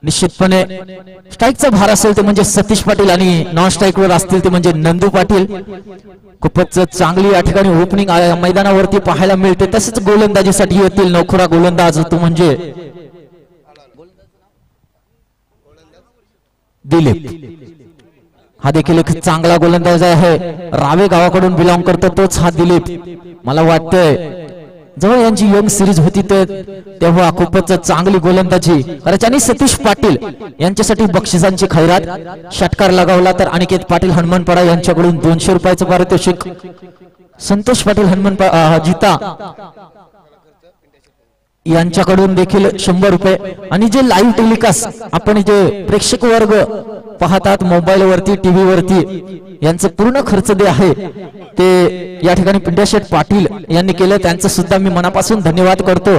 निश्चितपणे स्ट्राईकचा भार असेल ते म्हणजे सतीश पाटील आणि नॉन स्ट्राईकवर असतील ते म्हणजे नंदू पाटील। खूपच चांगली या ठिकाणी ओपनिंग मैदानावरती पाहायला मिळते। तसेच गोलंदाजीसाठी येतील नौखरा गोलंदाज तो म्हणजे दिलीप। हा देखील एक चांगला गोलंदाज आहे, रावे गावाकडून बिलॉंग करतो तोच हा दिलीप। मला वाटतंय जेव्हा यांची यंग सिरीज होती तेव्हा खूपच चांगली गोलंदाजी करायची आणि सतीश पाटील यांच्यासाठी बक्षिसांची खैरात। षटकार लगावला तर अनिकेत पाटील हनुमानपाडा यांच्याकडून 200 रुपयाचं पारितोषिक, संतोष पाटील जिता यांच्याकडून देखील 100 रुपये। आणि जे लाईव्ह टेलिकास्ट आपण जे प्रेक्षक वर्ग पाहतात मोबाईल वरती टीव्ही वरती यांचं पूर्ण खर्च जे आहे ते या ठिकाणी पिंट्याशेठ पाटील यांनी केलं, त्यांचं सुद्धा मी मनापासून धन्यवाद करतो।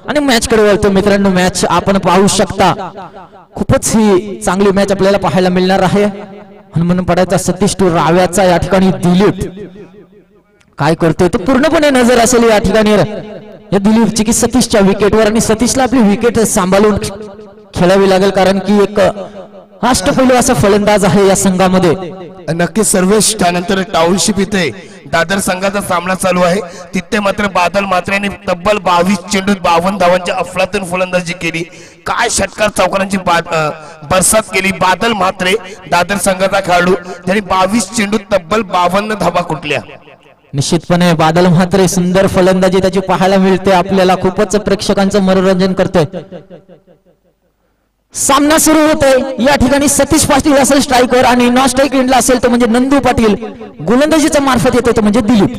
आणि मॅच कडे वळतो मित्रांनो, मॅच आपण पाहू शकता खूपच ही चांगली मॅच आपल्याला पाहायला मिळणार आहे। हनुमानपाड्याचा सतीश टू राव्याचा या ठिकाणी दिलीप काय करतोय तो पूर्णपणे नजर असेल या ठिकाणी या दिलीपची की सतीशच्या विकेटवर, आणि सतीशला आपली विकेट सांभाळून खेळावी लागेल कारण की एक अष्टपैलू असा फलंदाज आहे या संघामध्ये। नक्कीच सर्वेश त्यानंतर टाउनशिप इथे दादर संघाचा सामना चालू आहे, तिथे मात्र बादल म्हात्रे तब्बल 22 चेंडूत 52 धावांची अफलातून फलंदाजी केली। काय षटकार चौकारांची बरसात केली बादल म्हात्रे दादर संघाचा खेळाडू, त्यांनी 22 चेंडूत तब्बल 52 धावा कुटल्या। निश्चितपणे बादल म्हात्रे सुंदर फलंदाजी त्याची पाहायला मिळते, आपल्याला खूपच प्रेक्षकांचं मनोरंजन करतोय। सामना सुरू होतोय या ठिकाणी सतीश पाटील असेल स्ट्राईकवर आणि नॉन स्ट्राईक एंडला असेल तर म्हणजे नंदू पाटील, गोलंदाजीचा मार्फत येतोय तो म्हणजे दिलीप।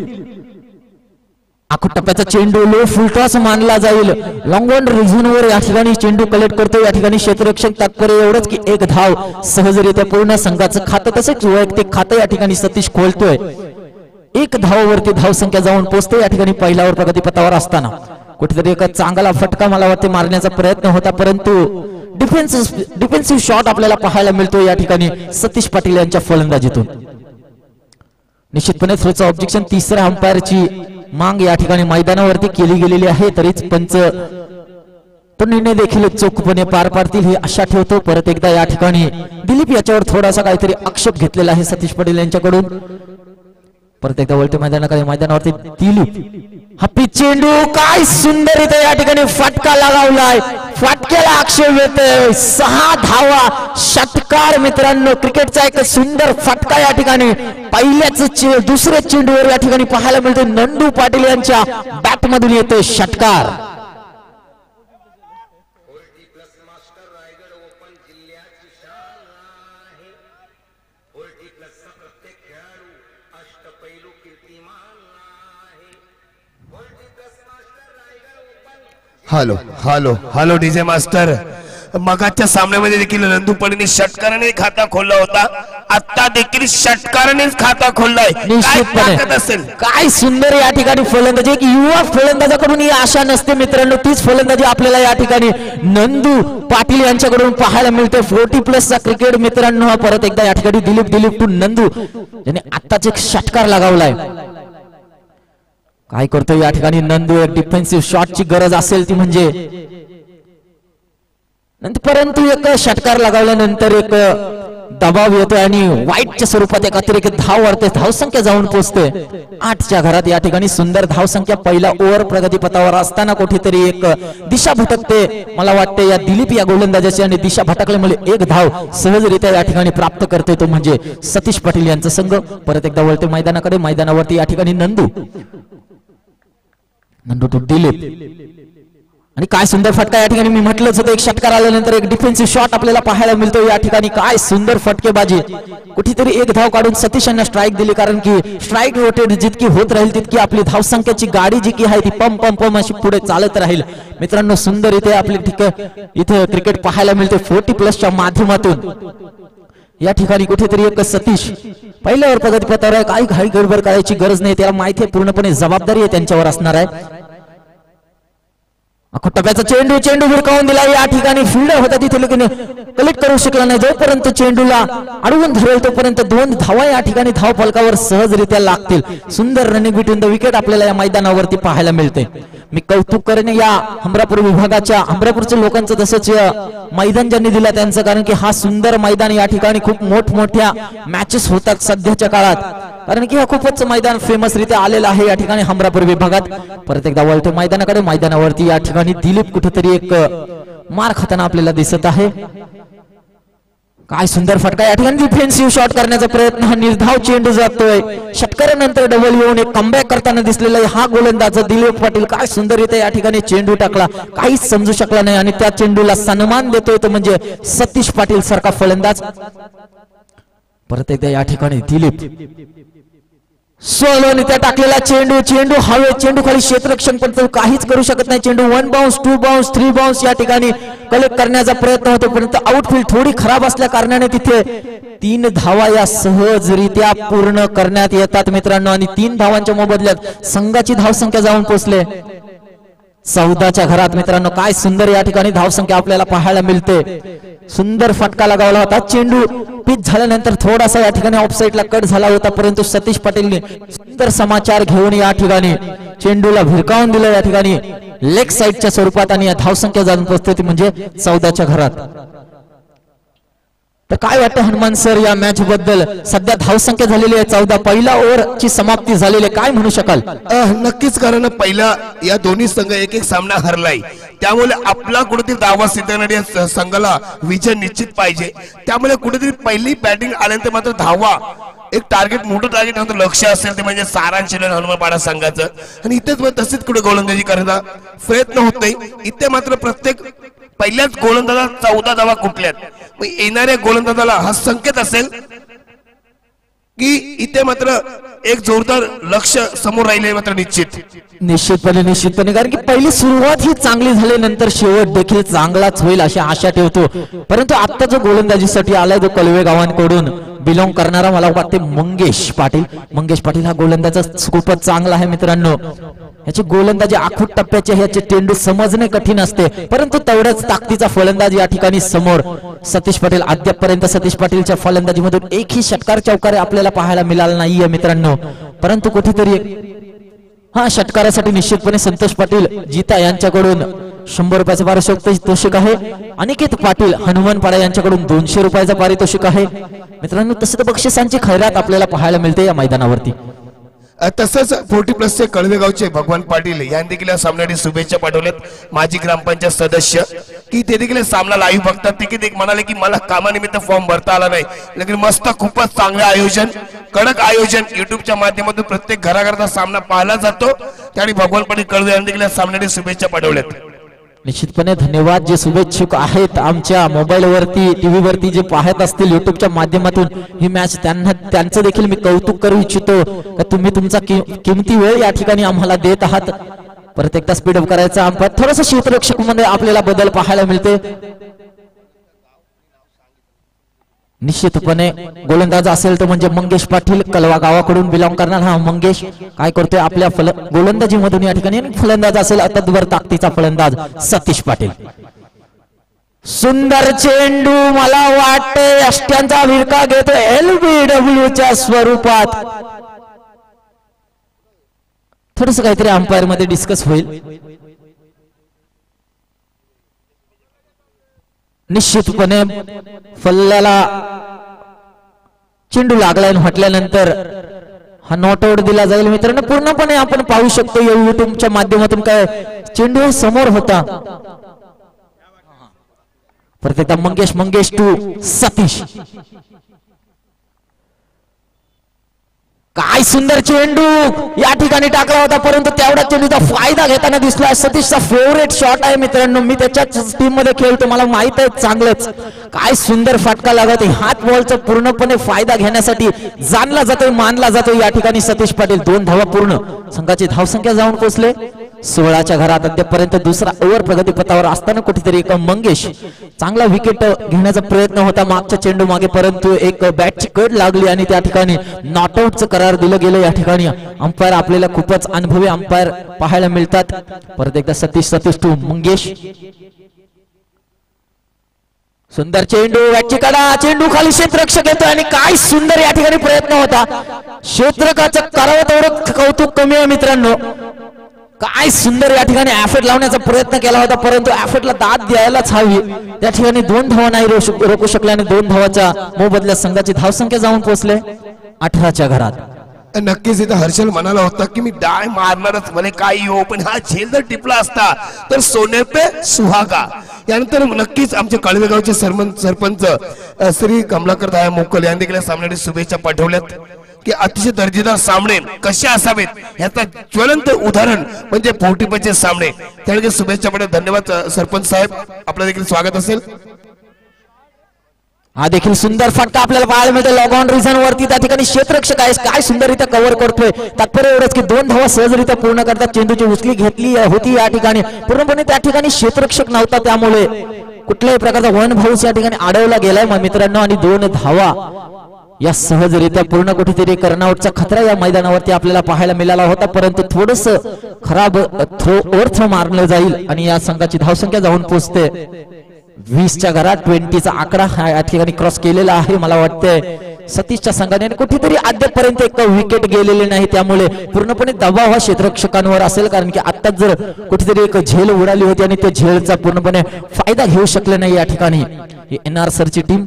आखूड टप्प्याचा चेंडू लो फुलटॉस मानला जाईल, लॉंग ऑन रिझनवर या ठिकाणी चेंडू कलेक्ट करतो। या ठिकाणी क्षेत्ररक्षक तात्पर्य एवढंच की एक धाव सहजरित्या पूर्ण संघाचं खातं तसेच वैयक्तिक खातं या ठिकाणी सतीश खोलतोय। एक धावावरती धावसंख्या जाऊन पोहोचते या ठिकाणी पहिल्यावर प्रगतीपथावर असताना कुठेतरी एक चांगला फटका मला वाटते मारण्याचा प्रयत्न होता, परंतु डिफेन्सिव्ह शॉट आपल्याला पाहायला मिळतो या ठिकाणी सतीश पाटील यांच्या फलंदाजीतून। निश्चितपणे थ्रोचं ऑब्जेक्शन तिसऱ्या अंपायरची मांग या ठिकाणी मैदानावरती केली गेलेली आहे, तरीच पंच तो निर्णय देखील चोखपणे पार पाडतील ही आशा ठेवतो। परत एकदा या ठिकाणी दिलीप याच्यावर थोडासा काहीतरी आक्षेप घेतलेला आहे सतीश पाटील यांच्याकडून। परत एकदा वळते मैदानावरती दिलीप हा पिच चेंडू काय सुंदर इथे या ठिकाणी फटका लगावलाय, फटक्याला आक्षेप येतोय। 6 धावा षटकार मित्रांनो, क्रिकेटचा एक सुंदर फटका या ठिकाणी पहिल्याच दुसऱ्या चेंडूवर या ठिकाणी पाहायला मिळते। नंदू पाटील यांच्या बॅट मधून येतोय षटकार। Hello hello hello DJ master, मगाच्या सामन्यामध्ये देखील नंदू पाटीलने षटकाराने खाता खोलला होता, आता देखील षटकारानेच खाता खोललाय। काय सुंदर या ठिकाणी फलंदाजी, एक युवा फलंदाजाकडून ही आशा नसते मित्रांनो, तीच फलंदाजी आपल्याला या ठिकाणी नंदू पाटील यांच्याकडून पाहायला मिळते। 40+ चा क्रिकेट मित्रांनो, परत एकदा या ठिकाणी दिलीप टू नंदू याने आत्ताच एक षटकार लगावलाय। काय करतोय या ठिकाणी नंदू, एक डिफेन्सिव्ह शॉटची गरज असेल ती म्हणजे, परंतु एक षटकार लगावल्यानंतर एक दबाव येतोय आणि वाईटच्या स्वरूपात एक अतिरिक्त धाव वाढते, धावसंख्या जाऊन पोहोचते 8च्या घरात। या ठिकाणी सुंदर धावसंख्या, पहिला ओव्हर प्रगतीपथावर असताना कुठेतरी एक दिशा भटकते मला वाटते या दिलीप या गोलंदाजाची, आणि दिशा भटकल्यामुळे एक धाव सहजरित्या या ठिकाणी प्राप्त करते तो म्हणजे सतीश पाटील यांचा संघ। परत एकदा वळते मैदानावरती या ठिकाणी नंदू टू दिलीप, आणि काय सुंदर फटका या ठिकाणी मी म्हटलंच होतं, एक षटकार आल्यानंतर एक डिफेन्सिव्ह शॉट आपल्याला पाहायला मिळतो या ठिकाणी। काय सुंदर फटकेबाजी, कुठेतरी एक धाव काढून सतीश यांना स्ट्राईक दिली, कारण की स्ट्राईक रोटेट जितकी होत राहील तितकी आपली धावसंख्याची गाडी जी की आहे ती पम अशी पुढे चालत राहील मित्रांनो। सुंदर इथे आपली इथे क्रिकेट पाहायला मिळते 40+ च्या माध्यमातून। या ठिकाणी कुठेतरी एक सतीश पहिल्यावर प्रगतीपथावर आहे, काही घाई गडबड करायची गरज नाही, त्याला माहिती आहे पूर्णपणे जबाबदारी आहे त्यांच्यावर असणार आहे। टप्प्याचा चेंडू भिरकावून दिला, या ठिकाणी फिल्डर होता तिथे लेकिन कलेक्ट करू शकला नाही। जोपर्यंत चेंडूला अडवून धरेल तोपर्यंत 2 धावा या ठिकाणी धाव फलकावर सहजरित्या लागतील। सुंदर रनिंग बिटवीन द विकेट आपल्याला या मैदानावरती पाहायला मिळते। मी कौतुक करेन या हमरापूर विभागाच्या हमरापूरच्या लोकांचं, तसंच मैदान ज्यांनी दिला त्यांचं, कारण की हा सुंदर मैदान या ठिकाणी खूप मोठमोठ्या मॅचेस होतात सध्याच्या काळात, कारण की हा खूपच मैदान फेमस रित्या आलेलं आहे या ठिकाणी हमरापूर विभागात. परत एकदा वळतो मैदानाकडे. मैदानावरती या ठिकाणी दिलीप कुठेतरी एक मार खाताना आपल्याला दिसत आहे. काय सुंदर फटका या ठिकाणी डिफेन्सिव्ह शॉट करण्याचा प्रयत्न, हा निर्धाव चेंडू जातोय, षटकारानंतर डबल येऊन एक कमबॅक करताना दिसलेला हा गोलंदाज दिलीप पाटील काय सुंदररित्या या ठिकाणी चेंडू टाकला, काहीच समजू शकला नाही आणि त्या चेंडूला सन्मान देतोय तो म्हणजे सतीश पाटील सारखा फलंदाज. परत एकदा या ठिकाणी दिलीप सोलोने त्या टाकलेला चेंडू हवे, चेंडू खाली क्षेत्ररक्षण पण तो काहीच करू शकत नाही. चेंडू 1 बाउन्स 2 बाउन्स 3 बाउन्स या ठिकाणी कलेक्ट करण्याचा प्रयत्न होतो, परंतु आउटफील्ड थोडी खराब असल्या कारणाने तिथे 3 धावा या सहजरित्या पूर्ण करण्यात येतात मित्रांनो. आणि 3 धावांच्या मोबदल्यात संघाची धावसंख्या जाऊन पोहोचले 14च्या घरात मित्रांनो. काय सुंदर या ठिकाणी धावसंख्या आपल्याला पाहायला मिळते. सुंदर फटका लगावला होता, चेंडू पिच झाल्यानंतर थोडासा या ठिकाणी ऑफसाईडला कट झाला होता, परंतु सतीश पाटीलने सुंदर समाचार घेऊन या ठिकाणी चेंडूला भिरकावून दिलं या ठिकाणी लेग साइडच्या स्वरूपात, आणि या धावसंख्या जाऊन पोहोचते म्हणजे 14च्या घरात. तर काय वाटतं हनुमान सर या मॅच बद्दल? सध्या धावसंख्या झालेली आहे 14, पहिला ओव्हरची समाप्ती झालेली आहे, काय म्हणू शकाल? नक्कीच, कारण पहिला या दोन्ही संघ एक सामना हरलाय, त्यामुळे आपला कुठेतरी दावा सिद्ध करणाऱ्या संघाला विजय निश्चित पाहिजे. त्यामुळे कुठेतरी पहिली बॅटिंग आल्यानंतर मात्र धावा एक टार्गेट, मोठं टार्गेट नंतर लक्ष असेल ते म्हणजे सारांशीलन हनुमानपाडा संघाचं. आणि इथेच मग तसेच कुठे गोलंदाजी करण्याचा प्रयत्न होत नाही. इथे मात्र प्रत्येक पहिल्याच गोलंदाजाला 14 धावा कुठल्यात, मग येणाऱ्या गोलंदाजाला हा संकेत असेल की इथे मात्र एक जोरदार लक्ष समोर राहिले मात्र निश्चितपणे, कारण की पहिली सुरुवात ही चांगली झाली, नंतर शेवट देखील चांगलाच होईल अशी आशा ठेवतो. परंतु आता जो गोलंदाजीसाठी आलाय जो कलवे गावांकडून बिलॉंग करणारा मला वाटते मंगेश पाटील हा गोलंदाज खूपच चांगला आहे मित्रांनो. याची गोलंदाजी आखूट टप्प्याचे ह्याचे चेंडू समजणे कठीण असते, परंतु तेवढ्याच ताकदीचा फलंदाज या ठिकाणी समोर सतीश पाटील. अद्यापपर्यंत सतीश पाटीलच्या फलंदाजीमधून एकही षटकार चौकार आपल्याला पाहायला मिळाला नाहीये मित्रांनो, परंतु कुठेतरी हा षटकारासाठी निश्चितपणे संतोष पाटील जीता यांच्याकडून 100 रुपयाचं पारितोषिक आहे. अनिकेत पाटील हनुमानपाडा यांच्याकडून 200 रुपयाचं पारितोषिक आहे मित्रांनो. तसं तर बक्षिसांची खैरात आपल्याला पाहायला मिळते या मैदानावरती. तसंच 40+ कळवेगावचे भगवान पाटील यांनी देखील या सामन्यासाठी शुभेच्छा पाठवल्यात. माजी ग्रामपंचायत सदस्य की ते देखील सामना लाईव्ह बघतात. ते म्हणाले की मला कामानिमित्त फॉर्म भरता आला नाही, लेकिन मस्त खूपच चांगले आयोजन, कडक आयोजन, युट्यूबच्या माध्यमातून प्रत्येक घराघराचा सामना पाहिला जातो. त्याने भगवान पाटील कळवे यांनी देखील या सामन्यासाठी शुभेच्छा पाठवल्यात. निश्चितपणे धन्यवाद. जे शुभेच्छुक आहेत आमच्या मोबाईल वरती टीव्ही वरती जे पाहत असतील युट्यूबच्या माध्यमातून ही मॅच, त्यांचं देखील मी कौतुक करू इच्छितो का तुम्ही तुमचा किमती वेळ या ठिकाणी आम्हाला देत आहात. परत एकदा स्पीडअप करायचा, थोडंसं क्षेत्ररक्षक मध्ये आपल्याला बदल पाहायला मिळते. निश्चितपणे गोलंदाज असेल तर म्हणजे मंगेश पाटील कलवा गावाकडून बिलॉंग करणार हा मंगेश काय करतोय आपल्या गोलंदाजी मधून या ठिकाणी. फलंदाज असेल अतद्वर ताकदीचा फलंदाज सतीश पाटील. सुंदर चेंडू, मला वाटते अष्ट्यांचा भिरका घेतो LBWच्या स्वरूपात. थोडस काहीतरी अंपायर मध्ये डिस्कस होईल. निश्चितपणे फल्ल्याला चेंडू लागलाय म्हटल्यानंतर हा नॉट आउट दिला जाईल मित्रांनो. पूर्णपणे आपण पाहू शकतो युट्यूबच्या माध्यमातून काय चेंडू समोर होता. परत एकदा मंगेश टू सतीश. काय सुंदर चेंडू या ठिकाणी टाकला होता, परंतु तेवढा चेंडूचा फायदा घेताना दिसला. सतीशचा फेवरेट शॉट आहे मित्रांनो, मी त्याच्याच टीम मध्ये खेळतो, मला माहित आहे चांगलंच. काय सुंदर फटका लागत, हात बॉलचा पूर्णपणे फायदा घेण्यासाठी जाणला जातोय, मानला जातोय या ठिकाणी सतीश पाटील. 2 धावा पूर्ण, संघाची धावसंख्या जाऊन पोहोचले 16च्या घरात. अद्यापर्यंत दुसरा ओव्हर प्रगतीपथावर असताना कुठेतरी एक मंगेश चांगला विकेट घेण्याचा प्रयत्न होता मागच्या चेंडू मागे, परंतु एक बॅटची कड लागली आणि त्या ठिकाणी नॉट आउटचं करार दिलं गेलं. या ठिकाणी अंपायर आपल्याला खूपच अनुभवी अंपायर पाहायला मिळतात. परत एकदा सतीश टू मंगेश. सुंदर चेंडू, बॅटची कडा, चेंडू खाली क्षेत्ररक्षक येतो आणि काय सुंदर या ठिकाणी प्रयत्न होता. क्षेत्ररक्षकाचं करावं तेवढं कौतुक कमी आहे मित्रांनो. काय सुंदर या ठिकाणी ऍफेट लावण्याचा प्रयत्न केला होता, परंतु ऍफेटला दाद द्यायलाच हवी. त्या ठिकाणी 2 धावा नाही रोखू शकले आणि 2 धावाच्या मोबदल्यात संघाची धावसंख्या जाऊन पोहोचले 18च्या घरात. नक्कीच इथं हर्षल म्हणाला होता की मी डाय मारणारच, म्हणे काही हो, पण हा झेल जर टिपला असता तर सोने पे सुहागा. यानंतर नक्कीच आमचे कळवेगावचे सरपंच श्री कमलाकर दाया मोकल यांनी देखील सामन्यासाठी शुभेच्छा पाठवल्यात की अतिशय दर्जेदार सामने कसे असावेत याचा ज्वलंत उदाहरण म्हणजे 45 सामने. त्यामुळे शुभेच्छा पाठवल्या. धन्यवाद सरपंच साहेब, आपलं देखील स्वागत असेल. हा देखील सुंदर फटका आपल्याला पाहायला मिळतो लॉग ऑन रिझन वरती. त्या ठिकाणी क्षेत्ररक्षक आहे, काय सुंदररित्या कव्हर करतोय. तात्पर्य एवढंच की 2 धावा सहजरित्या पूर्ण करतात. चेंडूची उचली घेतली होती या ठिकाणी, पूर्णपणे त्या ठिकाणी क्षेत्ररक्षक नव्हता, त्यामुळे कुठल्याही प्रकारचा वन भाऊस या ठिकाणी अडवला गेलाय मित्रांनो. आणि 2 धावा या सहजरित्या पूर्ण. कुठेतरी कर्नआउटचा खतरा या मैदानावरती आपल्याला पाहायला मिळाला होता, परंतु थोडस खराब थ्रो मारलं जाईल आणि या संघाची धावसंख्या जाऊन पोहोचते 20च्या घरात. 20चा आकडा या ठिकाणी क्रॉस केलेला आहे. मला वाटतंय सतीशच्या संघाने कुठेतरी अद्यापर्यंत एक विकेट गेलेले नाही, त्यामुळे पूर्णपणे दबाव हा क्षेत्ररक्षकांवर असेल. कारण की आताच जर कुठेतरी एक झेल उडाली होती आणि त्या झेलचा पूर्णपणे फायदा घेऊ शकले नाही या ठिकाणी एनआर सरची टीम.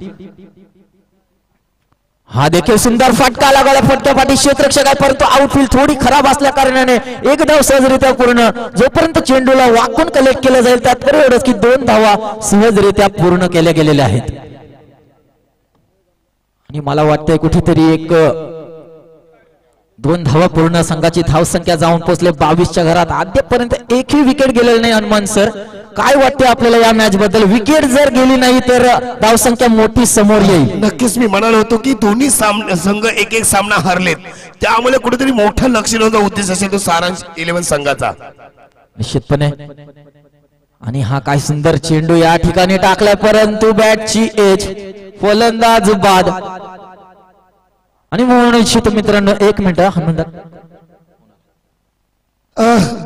हा देखील सुंदर फटका लागला, फटक्यापाठी क्षेत्ररक्षक आहे, परंतु आउटफील्ड थोडी खराब असल्या कारणाने 1 धाव सहजरित्या पूर्ण. जोपर्यंत चेंडूला वाकून कलेक्ट केलं जाईल त्यातपर्यंत एवढंच की 2 धावा सहजरित्या पूर्ण केल्या गेलेल्या आहेत. आणि मला वाटतंय कुठेतरी 2 धावा पूर्ण संघाची धावसंख्या जाऊन पोहोचले 22च्या घरात. अद्यापर्यंत एकही विकेट गेलेलं नाही. हनुमान सर, काय वाटते आपल्याला या मॅच बद्दल? विकेट जर गेली नाही तर धावसंख्या मोठी समोर येईल. नक्कीच मी म्हणालो होतो की दोन्ही संघ एक सामना हरलेत, त्यामुळे कुठेतरी मोठं लक्ष ठेवण्याचा उद्देश असेल तो सारांश 11 संघाचा निश्चितपणे. आणि हा काय सुंदर चेंडू या ठिकाणी टाकलाय, परंतु बॅटची एज, फलंदाज बाद. आणि म्हणून इच्छित मित्रांनो 1 मिनिट हनुमंत,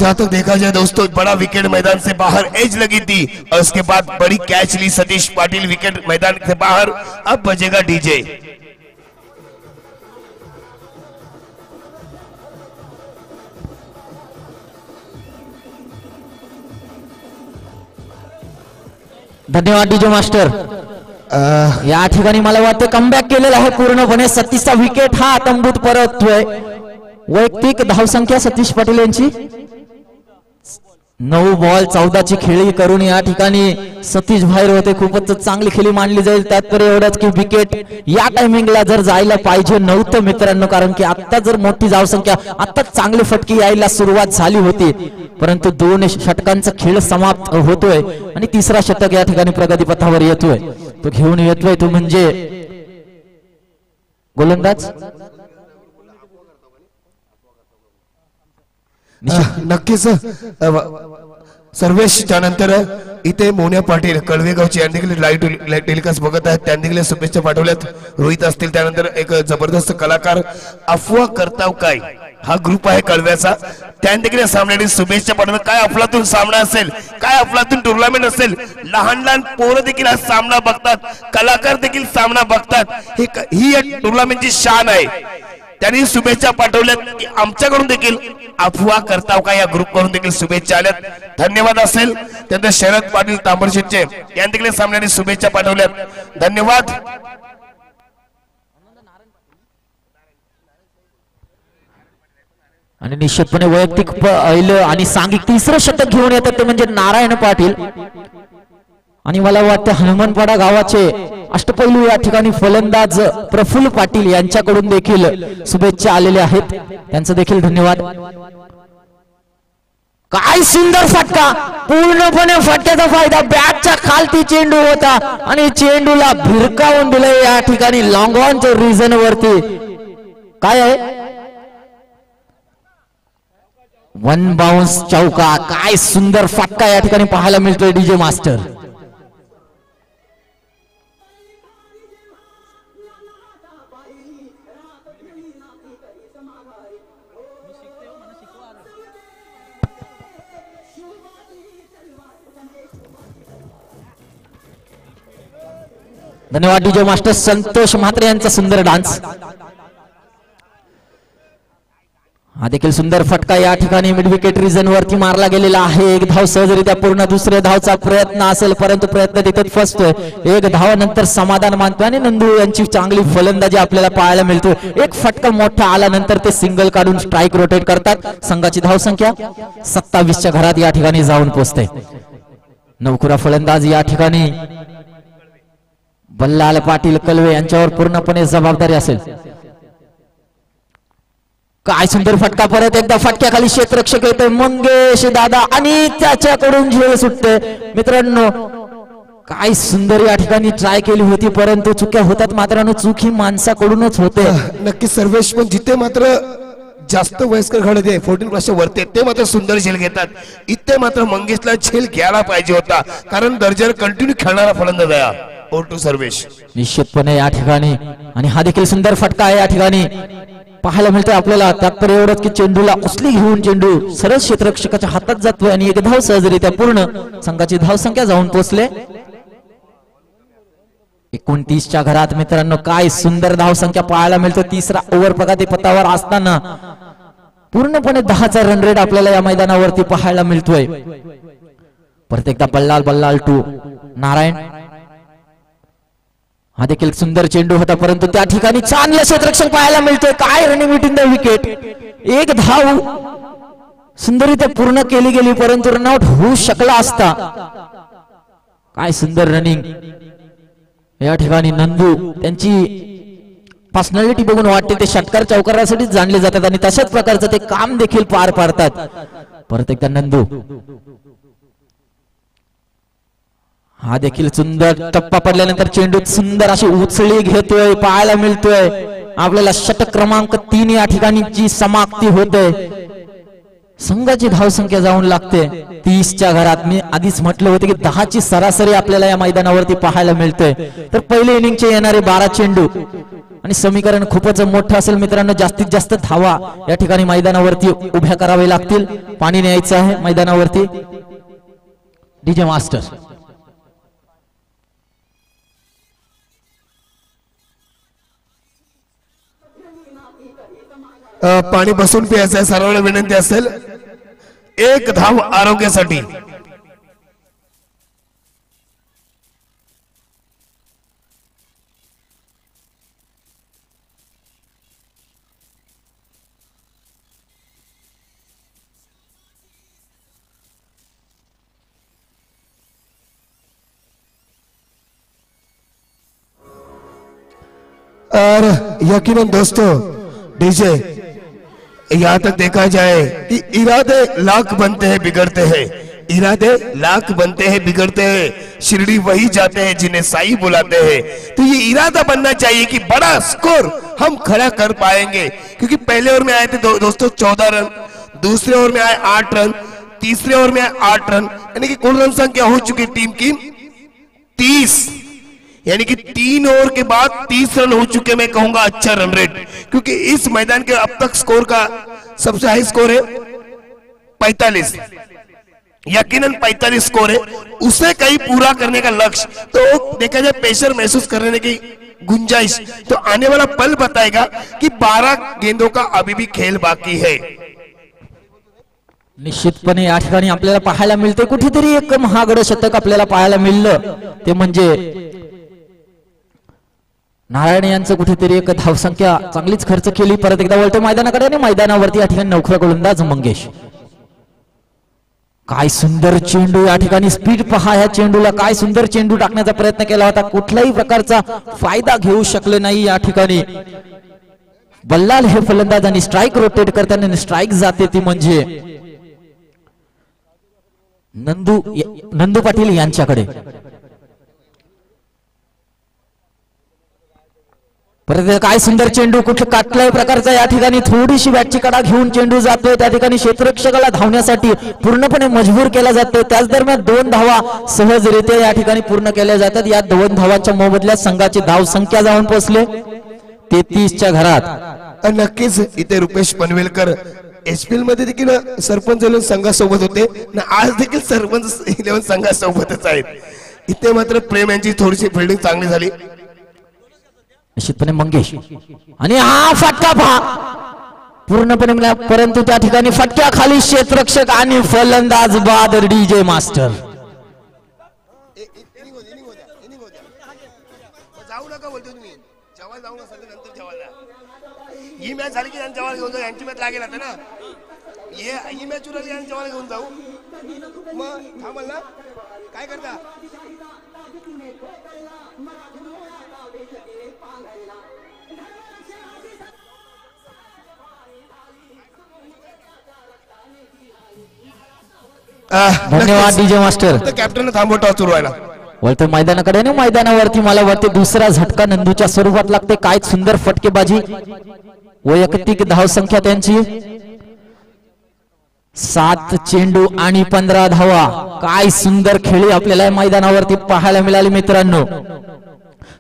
जहाँ तक देखा जाए दोस्तों, बड़ा विकेट मैदान से बाहर एज लगी थी और उसके बाद बड़ी कैच ली सतीश पाटिल, विकेट मैदान से बाहर. अब बजेगा डीजे. धन्यवाद डीजे मास्टर. या ठिकाणी मला वाटतं कमबॅक केलेला आहे पूर्णपणे. सतीशचा विकेट हा तंबूत परततोय. वैयक्तिक धावसंख्या सतीश पाटील यांची 9 बॉल 14ची खेळी करून या ठिकाणी सतीश बाहेर होते. खूपच चांगली खेळी मानली जाईल. त्यातपर्यंत एवढंच की विकेट या टायमिंगला जर जायला पाहिजे नव्हतं मित्रांनो, कारण की आता जर मोठी धावसंख्या, आता चांगली फटकी यायला सुरुवात झाली होती, परंतु 2 षटकांचा खेळ समाप्त होतोय आणि 3रा षटक या ठिकाणी प्रगतीपथावर येतोय. तो घेऊन येतोय तो म्हणजे गोलंदाज. नक्कीच सर्वेश. त्यानंतर इथे मोन्या पाटील कळवेगावचे यांनी देखील लाईव्ह टेलिकास्ट बघत आहेत, त्यांनी देखील शुभेच्छा पाठवल्यात. रोहित असतील, त्यानंतर एक जबरदस्त कलाकार अफवा करताव काय हा ग्रुप आहे कळव्याचा, त्यांनी देखील सामन्यासाठी शुभेच्छा पाठवल्या. काय अफलातून सामना असेल, काय अफलातून टुर्नामेंट असेल. लहान लहान पोरं देखील हा सामना बघतात, कलाकार देखील सामना बघतात. ही या टुर्नामेंटची शान आहे. त्यांनी शुभेच्छा पाठवल्यात की आमच्याकडून देखील अफवा करताव का या ग्रुप कडून देखील शुभेच्छा आल्यात. धन्यवाद असेल. त्यानंतर शरद पाटील तांबरशेटचे यांनी देखील सामन्याने शुभेच्छा पाठवल्यात. धन्यवाद. आणि निश्चितपणे वैयक्तिक पहिलं आणि सांघिक 3रं षटक घेऊन येतात ते म्हणजे नारायण पाटील. आणि मला वाटतं हनुमानपाडा गावाचे अष्टपैलू या ठिकाणी फलंदाज प्रफुल्ल पाटील यांच्याकडून देखील शुभेच्छा आलेल्या आहेत, त्यांचं देखील धन्यवाद. काय सुंदर फटका, पूर्णपणे फटक्याचा फायदा. बॅटच्या खालती चेंडू होता आणि चेंडूला भिरकावून दिलंय या ठिकाणी लॉंग ऑनच्या रिझन वरती. काय आहे, 1 बाउन्स चौका. काय सुंदर फटका या ठिकाणी पाहायला मिळतोय डीजे मास्टर. धन्यवाद डीजे मास्टर संतोष म्हात्रे यांचा सुंदर डान्स. हा देखील सुंदर फटका या ठिकाणी मिड विकेट रिजन वरती मारला गेलेला आहे. एक धाव सहजरित्या पूर्ण. दुसऱ्या धावचा प्रयत्न असेल परंतु प्रयत्न तिथे फसतोय. एक धावानंतर समाधान मानतोय आणि नंदू यांची चांगली फलंदाजी आपल्याला पाहायला मिळतो. एक फटका मोठा आल्यानंतर ते सिंगल काढून स्ट्राइक रोटेट करतात. संघाची धावसंख्या 27च्या घरात या ठिकाणी जाऊन पोहोचते. नवखुरा फलंदाज या ठिकाणी बल्लाल पाटील कलवे यांच्यावर पूर्णपणे जबाबदारी असेल. काय सुंदर फटका. परत एकदा फटक्याखाली क्षेत्ररक्षक येतोय मंगेश दादा आणि त्याच्याकडून झेल सुटते. मित्रांनो काय सुंदर या ठिकाणी ट्राय केली होती परंतु चुक्या होतात. मात्र चूक ही माणसाकडूनच होते. नक्की सर्वेश, पण जिथे मात्र जास्त वयस्कर खेळाडू आहे 14+ वरते ते मात्र सुंदर झेल घेतात. इथे मात्र मंगेशला झेल घ्यायला पाहिजे होता कारण दर्जावर कंटिन्यू खेळणारा फलंदाज आहे. Over to Sarvesh. निश्चितपणे या ठिकाणी आणि हा देखील सुंदर फटका आहे या ठिकाणी पाहायला मिळतोय आपल्याला. तात्पर्य एवढंच की चेंडूला उचली घेऊन चेंडू सरळ क्षेत्ररक्षकाच्या हातात जातोय आणि एक धाव सहजरित्या पूर्ण. संघाची धावसंख्या जाऊन पोहोचले 29च्या घरात. मित्रांनो काय सुंदर धावसंख्या पाहायला मिळतो. तिसरा ओव्हर प्रगती पथावर असताना पूर्णपणे 10चा रन रेट आपल्याला या मैदानावरती पाहायला मिळतोय. परत एकदा बल्लाल टू नारायण. हा देखील सुंदर चेंडू होता परंतु त्या ठिकाणी चांगलं क्षेत्ररक्षण पाहायला मिळतोय. काय रनिंग इन द विकेट. एक धाव सुंदरीत्या पूर्ण केली गेली परंतु रनआउट होऊ शकला असता. काय सुंदर रनिंग या ठिकाणी. नंदू त्यांची पर्सनॅलिटी बघून वाटते ते षटकार चौकारासाठीच जाणले जातात आणि तशाच प्रकारचं ते काम देखील पार पाडतात. परत एकदा नंदू. हा देखील सुंदर टप्पा पडल्यानंतर चेंडू सुंदर अशी उचली घेतोय पाहायला मिळतोय आपल्याला. षटक क्रमांक 3 या ठिकाणी जी समाप्ती होते. संघाची धावसंख्या जाऊन लागते 30च्या घरात. मी आधीच म्हटलं होतं की 10ची सरासरी आपल्याला या मैदानावरती पाहायला मिळतोय. तर पहिले इनिंगचे येणारे 12 चेंडू आणि समीकरण खूपच मोठं असेल मित्रांनो. जास्तीत जास्त धावा या ठिकाणी मैदानावरती उभ्या करावे लागतील. पाणी न्यायचं आहे मैदानावरती. DJ master. पाणी बसून प्यायचं आहे. सर्वांना विनंती असेल एक धाव आरोग्यासाठी. और यकीनन दोस्तों डीजे यहाँ तक देखा जाए कि इरादे लाख बनते हैं बिगड़ते हैं. इरादे लाख बनते हैं बिगड़ते हैं. शिरडी वही जाते हैं जिन्हें साई बुलाते हैं. तो ये इरादा बनना चाहिए कि बड़ा स्कोर हम खड़ा कर पाएंगे क्योंकि पहले ओवर में आए थे दोस्तों 14 रन. दूसरे ओवर में आए 8 रन. तीसरे ओवर में आए 8 रन. यानी कि कुल रन संख्या हो चुकी टीम की 30. यानी कि 3 ओवर के बाद 30 रन हो चुके. मैं कहूंगा अच्छा रन रेट क्योंकि इस मैदान के अब तक स्कोर का सबसे हाई स्कोर है 45. यकीनन 45 स्कोर है. उसे कहीं पूरा करने का लक्ष्य तो देखा जाए प्रेशर महसूस करने की गुंजाइश तो आने वाला पल बताएगा कि 12 गेंदों का अभी भी खेल बाकी है. निश्चितपणे या ठिकाणी आपल्याला पाहायला मिळते कुठेतरी एक महागड शतक आपल्याला पाहायला मिळलं. ते म्हणजे नारायण यांचं कुठेतरी एक धावसंख्या चांगलीच खर्च केली. परत एकदा वळतो मैदानाकडे आणि मैदानावरती या ठिकाणी नवखरा गोलंदाज मंगेश. काय सुंदर चेंडू या ठिकाणी. स्पीड पहा ह्या चेंडूला. काय सुंदर चेंडू टाकण्याचा प्रयत्न केला होता. कुठल्याही प्रकारचा फायदा घेऊ शकले नाही या ठिकाणी. बल्लाल हे फलंदाज आणि स्ट्राइक रोटेट करताना स्ट्राइक जाते ती म्हणजे नंदू पाटील यांच्याकडे. परत काय सुंदर चेंडू. कुठे काटल्याही प्रकारचा या ठिकाणी थोडीशी बॅटची कडा घेऊन चेंडू जातोय. त्या ठिकाणी क्षेत्ररक्षकाला धावण्यासाठी पूर्णपणे मजबूर केला जातो. त्याच दरम्यान 2 धावा सहजरित्या या ठिकाणी पूर्ण केल्या जातात. या 2 धावांच्या मोबदल्यात संघाची धाव संख्या जाऊन पोहोचले 33च्या घरात. नक्कीच इथे रुपेश पनवेलकर एचपीएल मध्ये देखील सरपंच 11 संघासोबत होते ना. आज देखील सरपंच 11 संघासोबतच आहेत. इथे मात्र प्रेम यांची थोडीशी फिल्डिंग चांगली झाली. निश्चितपणे मंगेश आणि हा फटका पहा. पूर्णपणे मिळाला, परंतु त्या ठिकाणी फटक्या खाली क्षेत्ररक्षक आणि फलंदाज बाद डीजे मास्टर. जाऊ नका बोलतो तुम्ही, जेव्हा जाऊ नका नंतर जेवायला. ही मॅच झाली की जेवायला घेऊन जाऊ, यांची मॅच लागेल आता ना. ही मॅच उरली आणि जेवायला घेऊन जाऊ. मग थांबल ना, काय करता. धन्यवाद डीजे मास्टर. कॅप्टन थांबवतो सुरू व्हायला. वळतो मैदानाकडे आणि मैदानावरती मला वाटते दुसरा झटका नंदूच्या स्वरूपात लागते. काय सुंदर फटकेबाजी, वैयक्तिक धावसंख्या त्यांची 7 चेंडू आणि 15 धावा. काय सुंदर खेळी आपल्याला मैदानावरती पाहायला मिळाली मित्रांनो.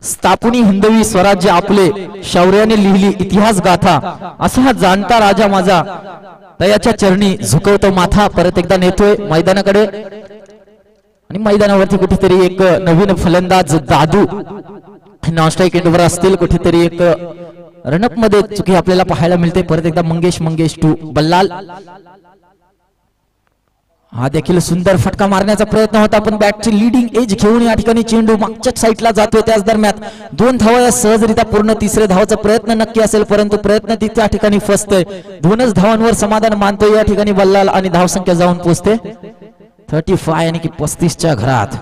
स्थापनी हिंदवी स्वराज्य आपले, शौर्याने लिहिली इतिहास गाथा, असा हा जाणता राजा माझा, दयाच्या चरणी झुकवतो माथा. परत एकदा नेतोय मैदानाकडे आणि मैदानावरती कुठेतरी एक नवीन फलंदाज दादू नॉनस्ट्राईक एंडवर असतील. कुठेतरी एक रनअप मध्ये चुकी आपल्याला पाहायला मिळते. परत एकदा मंगेश टू बल्लाल. हा देखील सुंदर फटका मारण्याचा प्रयत्न होता, पण बॅटची लीडिंग एज घेऊन या ठिकाणी चेंडू मागच्या साईडला जातोय. त्याच दरम्यान 2 धावा या सहजरित्या पूर्ण. तिसरे धावाचा प्रयत्न नक्की असेल, परंतु प्रयत्न त्या ठिकाणी फसतोय. 2च धावांवर समाधान मानतोय या ठिकाणी बल्लाल आणि धावसंख्या जाऊन पोहोचते 35 यानी की 35च्या घरात.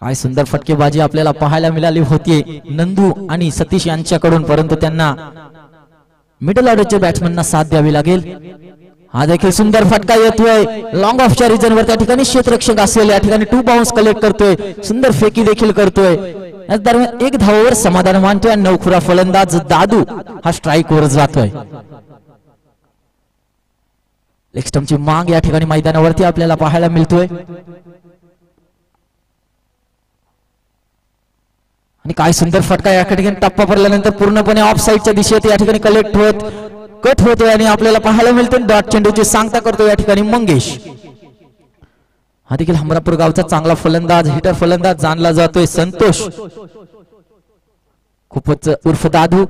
काय सुंदर फटकेबाजी आपल्याला पाहायला मिळाली होती नंदू आणि सतीश यांच्याकडून, परंतु त्यांना मिडल ऑर्डरच्या बॅट्समनना साथ द्यावी लागेल. हा देखील सुंदर फटका येतोय लॉंग ऑफच्या रिजनवर. त्या ठिकाणी क्षेत्ररक्षक असेल, या ठिकाणी 2 बाउन्स कलेक्ट करतोय. सुंदर फेकी देखील करतोय. याच दरम्यान 1 धावावर समाधान मानतोय. नवखुरा फलंदाज दादू हा स्ट्राईक वर जातोय. लेग स्टंपची मांग या ठिकाणी मैदानावरती आपल्याला पाहायला मिळतोय. आणि काय सुंदर फटका या ठिकाणी टप्पा पडल्यानंतर पूर्णपणे ऑफ साईडच्या दिशेत या ठिकाणी कलेक्ट होत कट होतोय आणि आपल्याला पाहायला मिळते डॉट चेंडूची सांगता करतो या ठिकाणी मंगेश. हा देखील हमरापूर गावचा चांगला फलंदाज, हिटर फलंदाज जाणला जातोय संतोष खूपच उर्फ दादू.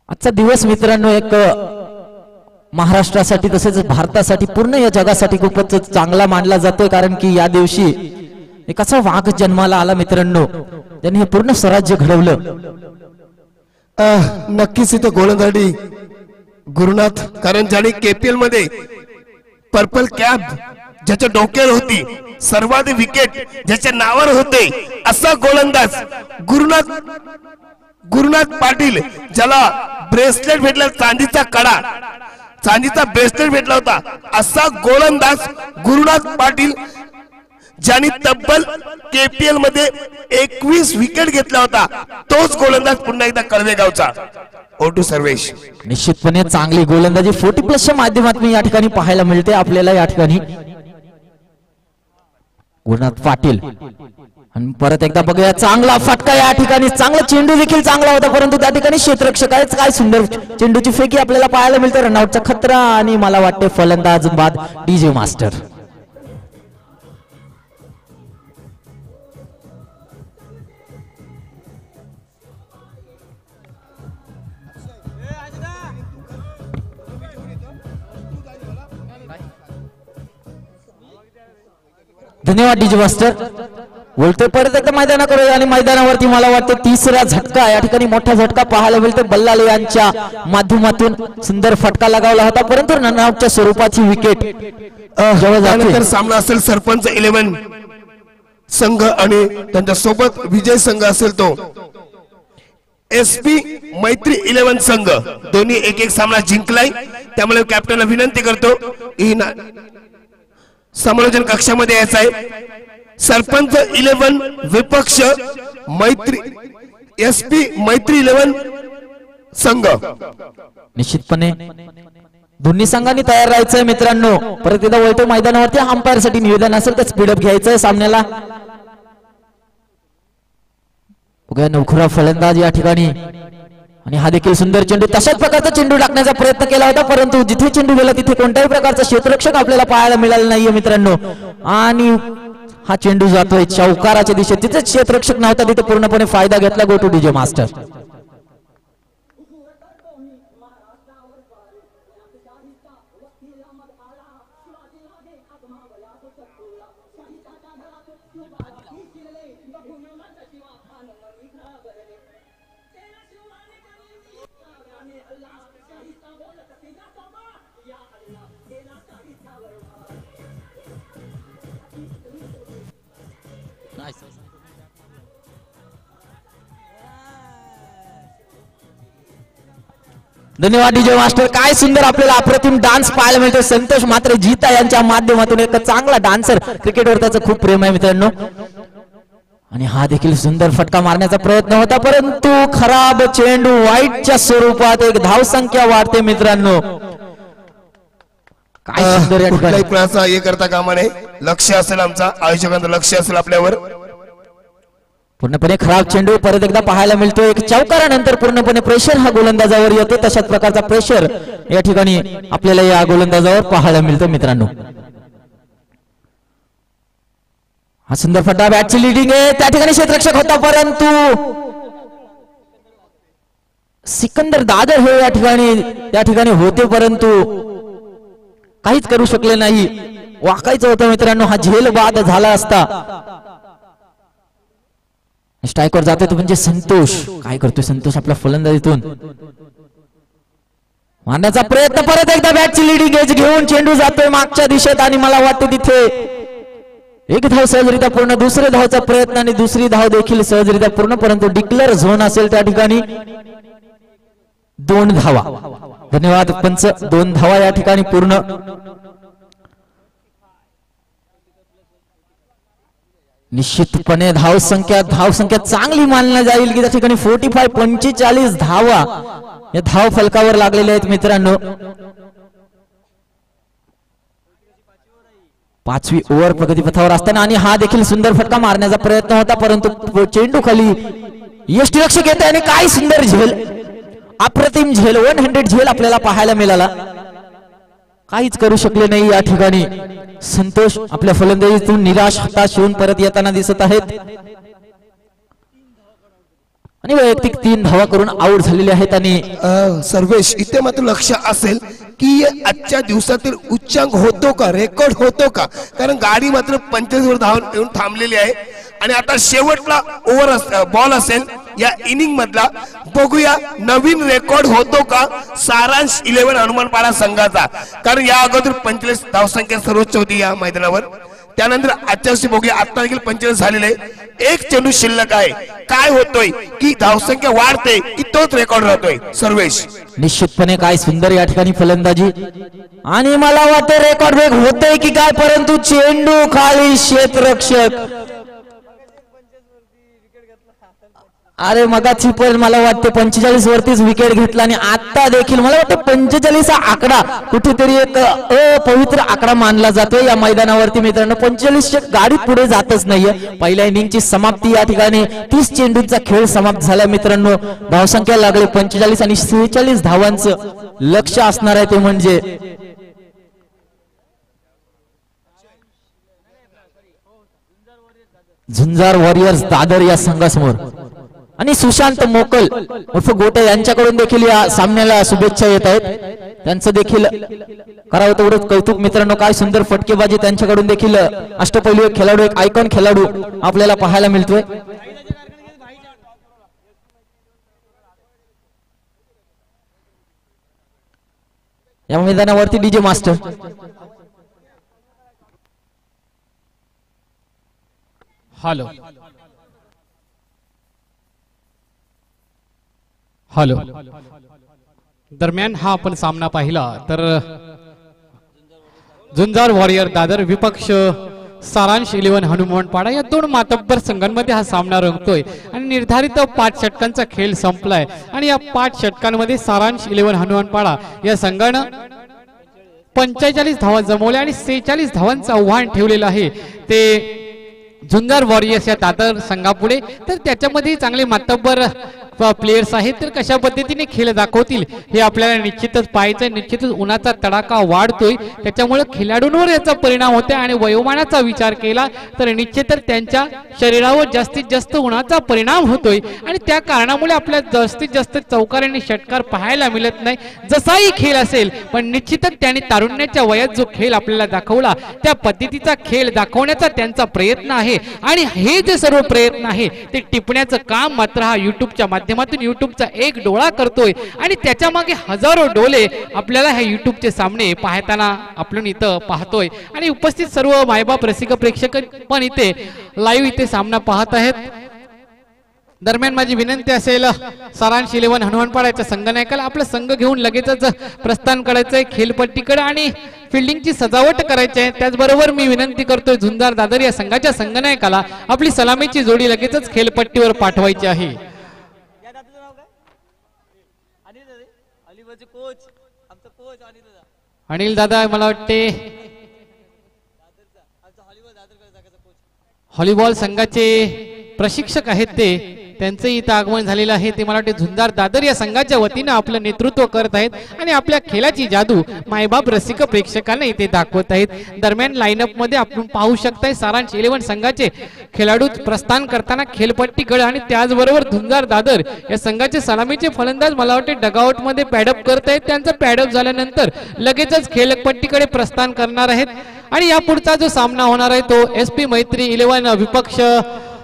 आजचा दिवस मित्रांनो एक महाराष्ट्रासाठी तसेच भारतासाठी, पूर्ण या जगासाठी खूपच चांगला मानला जातोय, कारण की या दिवशी एक असा वाघ जन्माला आला मित्रांनो, त्यांनी हे पूर्ण स्वराज्य घडवलं. नक्कीच इथं गोलंदाजी गुरुनाथ करंजाडी केपीएल मध्ये पर्पल कॅप ज्याच्या डोक्यावर होती, सर्वाधिक विकेट ज्याच्या नावावर होते, असा गोलंदाज गुरुनाथ पाटील, ज्याला ब्रेसलेट भेटला, चांदीचा कडा, चांदीचा ब्रेसलेट भेटला होता, असा गोलंदाज गुरुनाथ पाटील, ज्यांनी तब्बल केपीएल मध्ये 21 विकेट घेतला होता. तोच गोलंदाज पुन्हा एकदा कळवेगावचा ओटू सर्वेश. निश्चितपणे चांगली गोलंदाजी 40+ माध्यमातून या ठिकाणी पाहायला मिळते आपल्याला. या ठिकाणी गुरुनाथ पाटील आणि परत एकदा बघूया चांगला फटका या ठिकाणी. चांगला चेंडू देखील चांगला होता, परंतु त्या ठिकाणी क्षेत्ररक्षक आहे. काय सुंदर चेंडूची फेकी आपल्याला पाहायला मिळते. रनआउटचा खतरा आणि मला वाटते फलंदाज बाद डीजे मास्टर. धन्यवाद डीजे मास्टर. बोलतोय परत एकदा मैदानाकडे आणि मैदानावरती मला वाटतं तिसरा झटका, या ठिकाणी मोठा झटका पाहायला मिळतो. बल्लाल यांच्या माध्यमातून सुंदर फटका लगावला होता, परंतु रनआउटच्या स्वरूपाची विकेट त्यानंतर सामना असेल सरपंच 11 संघ आणि त्यांच्या सोबत विजय संघ असेल तो एसपी मैत्री 11 संघ. दोन्ही एक सामना जिंकलाय, त्यामुळे कॅप्टनला विनंती करतो समालोचन कक्षामध्ये यायचं आहे. सरपंच 11 विपक्ष मैत्री एसपी मैत्री 11 संघ. निश्चितपणे दोन्ही संघांनी तयार राहायचंय मित्रांनो. परत एकदा वळतो मैदानावरती. अंपायर साठी निवेदन असेल तर स्पीडअप घ्यायचंय सामन्याला. बघूया नवखुरा फलंदाज या ठिकाणी आणि हा देखील सुंदर चेंडू. तशाच प्रकारचा चेंडू टाकण्याचा प्रयत्न केला होता, परंतु जिथे चेंडू गेला तिथे कोणत्याही प्रकारचा क्षेत्ररक्षक आपल्याला पाहायला मिळाला नाहीये मित्रांनो. आणि हा चेंडू जातोय चौकाराच्या दिशेत. जिथे क्षेत्ररक्षक नव्हता तिथे पूर्णपणे फायदा घेतला. Go two DJ master. धन्यवाद डीजे मास्टर. काय सुंदर आपल्याला अप्रतिम डान्स पाहायला मिळतो. संतोष मात्र जीता यांच्या माध्यमातून एक चांगला डान्सर, क्रिकेटवर त्याचं खूप प्रेम आहे मित्रांनो. आणि हा देखील सुंदर फटका मारण्याचा प्रयत्न होता, परंतु खराब चेंडू वाईटच्या स्वरूपात. एक धावसंख्या वाढते मित्रांनो. काय सुंदर या कुठल्याही प्रयासा हे करता कामा नये. लक्ष असेल आमचा, आयोजकांचं लक्ष असेल आपल्यावर. पूर्णपणे खराब चेंडू परत एकदा पाहायला मिळतो. एक चौकारानंतर पूर्णपणे प्रेशर हा गोलंदाजावर येतो. तशाच प्रकारचा प्रेशर या ठिकाणी आपल्याला या गोलंदाजावर पाहायला मिळतो मित्रांनो. हा सुंदर फटका, बॅटची लिडिंग आहे, त्या ठिकाणी क्षेत्ररक्षक होता, परंतु सिकंदर दादर हे त्या ठिकाणी होते, परंतु काहीच करू शकले नाही. वाकायचं होतं मित्रांनो. हा झेल बाद झाला असता. स्ट्राईकवर जातोय तो म्हणजे संतोष. काय करतोय संतोष आपल्या फलंदाजीतून मारण्याचा प्रयत्न. परत एकदा बॅटची लिडिंग एज घेऊन चेंडू जातोय मागच्या दिशेत आणि मला वाटतं तिथे एक धाव सहजरित्या पूर्ण. दुसरे धावचा प्रयत्न आणि दुसरी धाव देखील सहजरित्या पूर्ण, परंतु डिक्लेअर झोन असेल त्या ठिकाणी 2 धावा. धन्यवाद पंच. 2 धावा या ठिकाणी पूर्ण. निश्चितपणे धावसंख्या चांगली मानली जाईल की त्या ठिकाणी 45 धावा या धाव फलकावर लागलेल्या आहेत मित्रांनो. 5वी ओव्हर प्रगतीपथावर असताना आणि हा देखील सुंदर फटका मारण्याचा प्रयत्न होता, परंतु चेंडू खाली यष्टीरक्षक येते आणि काय सुंदर झेल, अप्रतिम झेल, 100 झेल आपल्याला पाहायला मिळाला. काहीच करू शकले नाही या ठिकाणी संतोष. आपल्या फलंदाजीतून निराश हताश होऊन परत येताना दिसत आहेत आणि वैयक्तिक 3 धावा करून आउट झालेले आहेत. आणि सर्वेश, इथे मात्र लक्ष असेल की आजच्या दिवसातील उच्चांक होतो का, रेकॉर्ड होतो का, कारण गाडी मात्र 45 वर धाव येऊन थांबलेली आहे. आणि आता शेवटला बॉल असेल या इनिंग मधला. बघूया नवीन रेकॉर्ड होतो का सारांश 11 हनुमानपाडा संघाचा, कारण या अगोदर 45 धावसंख्या सर्वोच्च होती या मैदानावर. त्यानंतर आजच्या वर्षी बघूया, आता देखील 45 झालेले. एक चेंडू शिल्लक आहे. काय होतोय की धावसंख्या वाढते की तोच रेकॉर्ड राहतोय सर्वेश? निश्चितपणे काय सुंदर या ठिकाणी फलंदाजी आणि मला वाटतं रेकॉर्ड ब्रेक होतोय की काय, परंतु चेंडू खाली क्षेत्ररक्षक. अरे मगाची पण मला वाटते 45 वरतीच विकेट घेतला आणि आता देखील मला वाटतं 45 हा आकडा कुठेतरी एक अपवित्र आकडा मानला जातोय या मैदानावरती मित्रांनो. 45 गाडी पुढे जातच नाहीये. पहिल्या इनिंगची समाप्ती या ठिकाणी 30 चेंडूंचा खेळ समाप्त झाला मित्रांनो. धावसंख्या लागली 45 आणि 46 धावांचं लक्ष असणार आहे ते म्हणजे झुंजार वॉरियर्स दादर या संघासमोर. आणि सुशांत मोकल उर्फ गोटे यांच्याकडून देखील या सामन्याला शुभेच्छा येत आहेत. त्यांचं देखील करावं तेवढंच कौतुक मित्रांनो. काय सुंदर फटकेबाजी त्यांच्याकडून देखील. अष्टपैलू खेळाडू, एक आयकॉन खेळाडू आपल्याला पाहायला मिळतोय. या मैदानावरती डीजे मास्टर. Hello hello. दरम्यान हा आपण सामना पाहिला तर झुंजार वॉरियर दादर विपक्ष सारांश 11 हनुमानपाडा या 2 मातब्बर संघांमध्ये हा सामना रंगतोय आणि निर्धारित 5 षटकांचा खेळ संपलाय. आणि या 5 षटकांमध्ये सारांश 11 हनुमानपाडा या संघानं 45 धावा जमवल्या आणि 46 धावांचं आव्हान ठेवलेलं आहे ते झुंजार वॉरियर्स या दादर संघापुढे. तर त्याच्यामध्ये चांगले मातब्बर प्लेयर्स आहेत तर कशा पद्धतीने खेळ दाखवतील हे आपल्याला निश्चितच पाहायचं. निश्चितच उन्हाचा तडाखा वाढतोय त्याच्यामुळे खेळाडूंवर याचा परिणाम होतोय आणि वयोमानाचा विचार केला तर निश्चितच त्यांच्या शरीरावर जास्तीत जास्त उन्हाचा परिणाम होतोय आणि त्या कारणामुळे आपल्याला जास्तीत जास्त चौकार आणि षटकार पाहायला मिळत नाही. जसाही खेळ असेल पण निश्चितच त्यांनी तारुण्याच्या वयात जो खेळ आपल्याला दाखवला त्या पद्धतीचा खेळ दाखवण्याचा त्यांचा प्रयत्न आहे आणि हे जे सर्व प्रयत्न आहे ते टिपण्याचं काम मात्र हा युट्यूबच्या माध्यमातून युट्यूबचा एक डोळा करतोय आणि त्याच्या मागे हजारो डोळे आपल्याला ह्या युट्यूबचे सामने पाहताना आपण इथं पाहतोय आणि उपस्थित सर्व मायबाप रसिक प्रेक्षक पण इथे लाईव्ह इथे सामना पाहत आहेत. दरम्यान माझी विनंती असेल सारांश 11 हनुमानपाड्याच्या संघनायकाला आपला संघ घेऊन लगेचच प्रस्थान करायचंय खेळपट्टीकडे आणि फिल्डिंगची सजावट करायची आहे. त्याचबरोबर मी विनंती करतोय झुंजार दादर या संघाच्या संघनायकाला आपली सलामीची जोडी लगेचच खेळपट्टीवर पाठवायची आहे. अनिल दादा मला वाटते व्हॉलीबॉल संघाचे प्रशिक्षक आहेत ते त्यांचे इथं आगमन झालेलं आहे. ते मला वाटते झुंजार दादर या संघाच्या वतीनं आपलं नेतृत्व करत आहेत आणि आपल्या खेळाची जादू मायबाप रसिक प्रेक्षकांना इथे दाखवत आहेत. दरम्यान लाईनअप मध्ये आपण पाहू शकताय सारांश 11 संघाचे खेळाडू प्रस्थान करताना खेळपट्टीकडे आणि त्याचबरोबर झुंजार दादर या संघाचे सलामीचे फलंदाज मला वाटते डगआउट मध्ये पॅडअप करत आहेत. त्यांचं पॅडअप झाल्यानंतर लगेचच खेळपट्टीकडे प्रस्थान करणार आहेत आणि या पुढचा जो सामना होणार आहे तो SP मैत्री 11 विपक्ष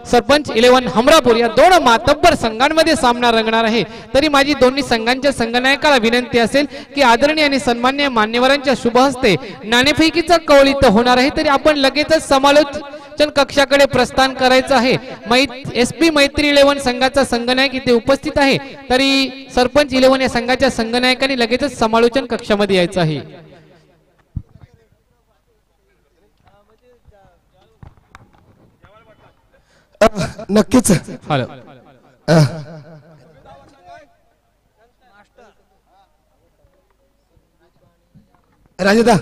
सरपंच 11 हमरापूर या दोन मातब्बर संघांमध्ये सामना रंगणार आहे. तरी माझी दोन्ही संघांच्या संघनायकाला विनंती असेल की आदरणीय आणि सन्माननीय मान्यवरांच्या शुभ हस्ते नाणेफेकीचा कौल इथं होणार आहे. तरी आपण लगेचच समालोचन कक्षाकडे प्रस्थान करायचं आहे. SP मैत्री 11 संघाचा संघनायक इथे उपस्थित आहे. तरी सरपंच 11 या संघाच्या संघनायकांनी लगेचच समालोचन कक्षामध्ये यायचं आहे. नक्कीच. हॅलो राजा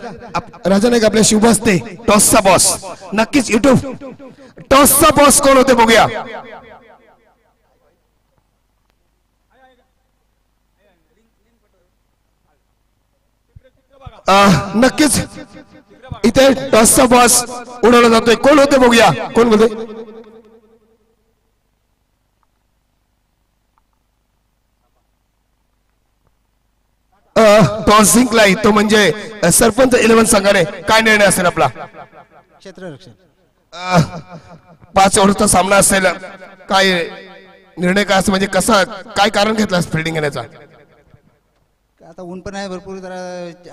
राजा नाही का आपल्या शुभ असते टॉसचा बॉस. नक्कीच युट्यूब टॉसचा बॉस कोण होते बघूया. नक्कीच इथे टॉसचा बॉस उडवला जातोय. कोण होते बघूया. कोण बोलते. टॉस जिंकलाय तो म्हणजे सरपंच 11 संघाने. काय निर्णय असेल आपला. क्षेत्ररक्षण 5 ओव्हरचा सामना असेल. काय निर्णय काय असं म्हणजे कसा काय कारण घेतला फिल्डिंग घेण्याचा. आता ऊन पण आहे भरपूर जरा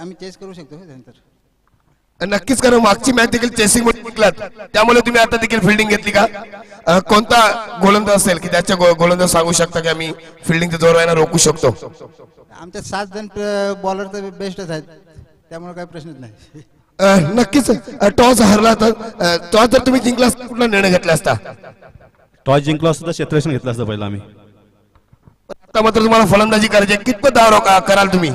आम्ही चेस करू शकतो त्यानंतर. नक्कीच कारण मागची मॅच देखील चेसिंग मध्ये जिंकलात त्यामुळे तुम्ही आता देखील फिल्डिंग घेतली का. कोणता गोलंदाज असेल की त्याच्या गोलंदाज सांगू शकता की आम्ही फिल्डिंगचा जोर आहे ना रोखू शकतो. आमच्या 7 जण बॉलर तर बेस्टच आहेत त्यामुळे काही प्रश्नच नाही. नक्कीच टॉस हरला तर टॉस जर तुम्ही जिंकला कुठला निर्णय घेतला असता. टॉस जिंकला असता तर क्षेत्ररक्षण घेतलं असतं पहिला आम्ही. आता मात्र तुम्हाला फलंदाजी करायची. कितपत धाव कराल तुम्ही.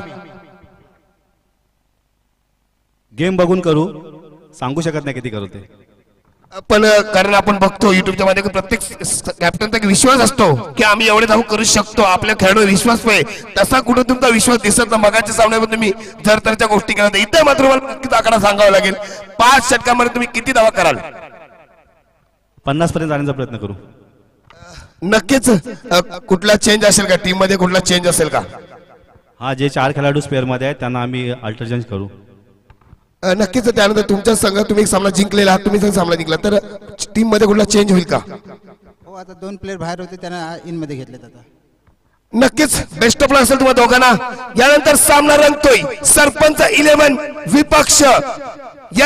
गेम बघून करू सांगू शकत नाही किती करू ते. पण कारण आपण बघतो युट्यूबच्या मध्ये प्रत्येक कॅप्टनचा एक विश्वास असतो की आम्ही एवढे धाव करू शकतो. आपल्या खेळाडूवर विश्वास पाहिजे. तसा कुठे तुमचा विश्वास दिसत ना. मगाच्या सामन्यामध्ये तुम्ही जर तरच्या गोष्टी केल्या इथे मात्र मला नक्कीच आकडा सांगावा लागेल. 5 षटकामध्ये तुम्ही किती धावा कराल. 50 पर्यंत जाण्याचा प्रयत्न करू. नक्कीच कुठला चेंज असेल का टीम मध्ये. कुठला चेंज असेल का. हा जे 4 खेळाडू स्पेअर मध्ये आहेत त्यांना आम्ही अल्टरचेंज करू. नक्कीच. त्यानंतर तुमच्या संघ तुम्ही एक सामना जिंकलेला आहात. तुम्ही सामना जिंकला तर टीम मध्ये कुठला चेंज होईल का. हो आता 2 प्लेयर बाहेर होते त्यांना इन मध्ये घेतलेत आता. नक्कीच बेस्ट ऑफ लक असेल तुम्हाला दोघांना. यानंतर सामना रंगतोय सरपंच 11 विपक्ष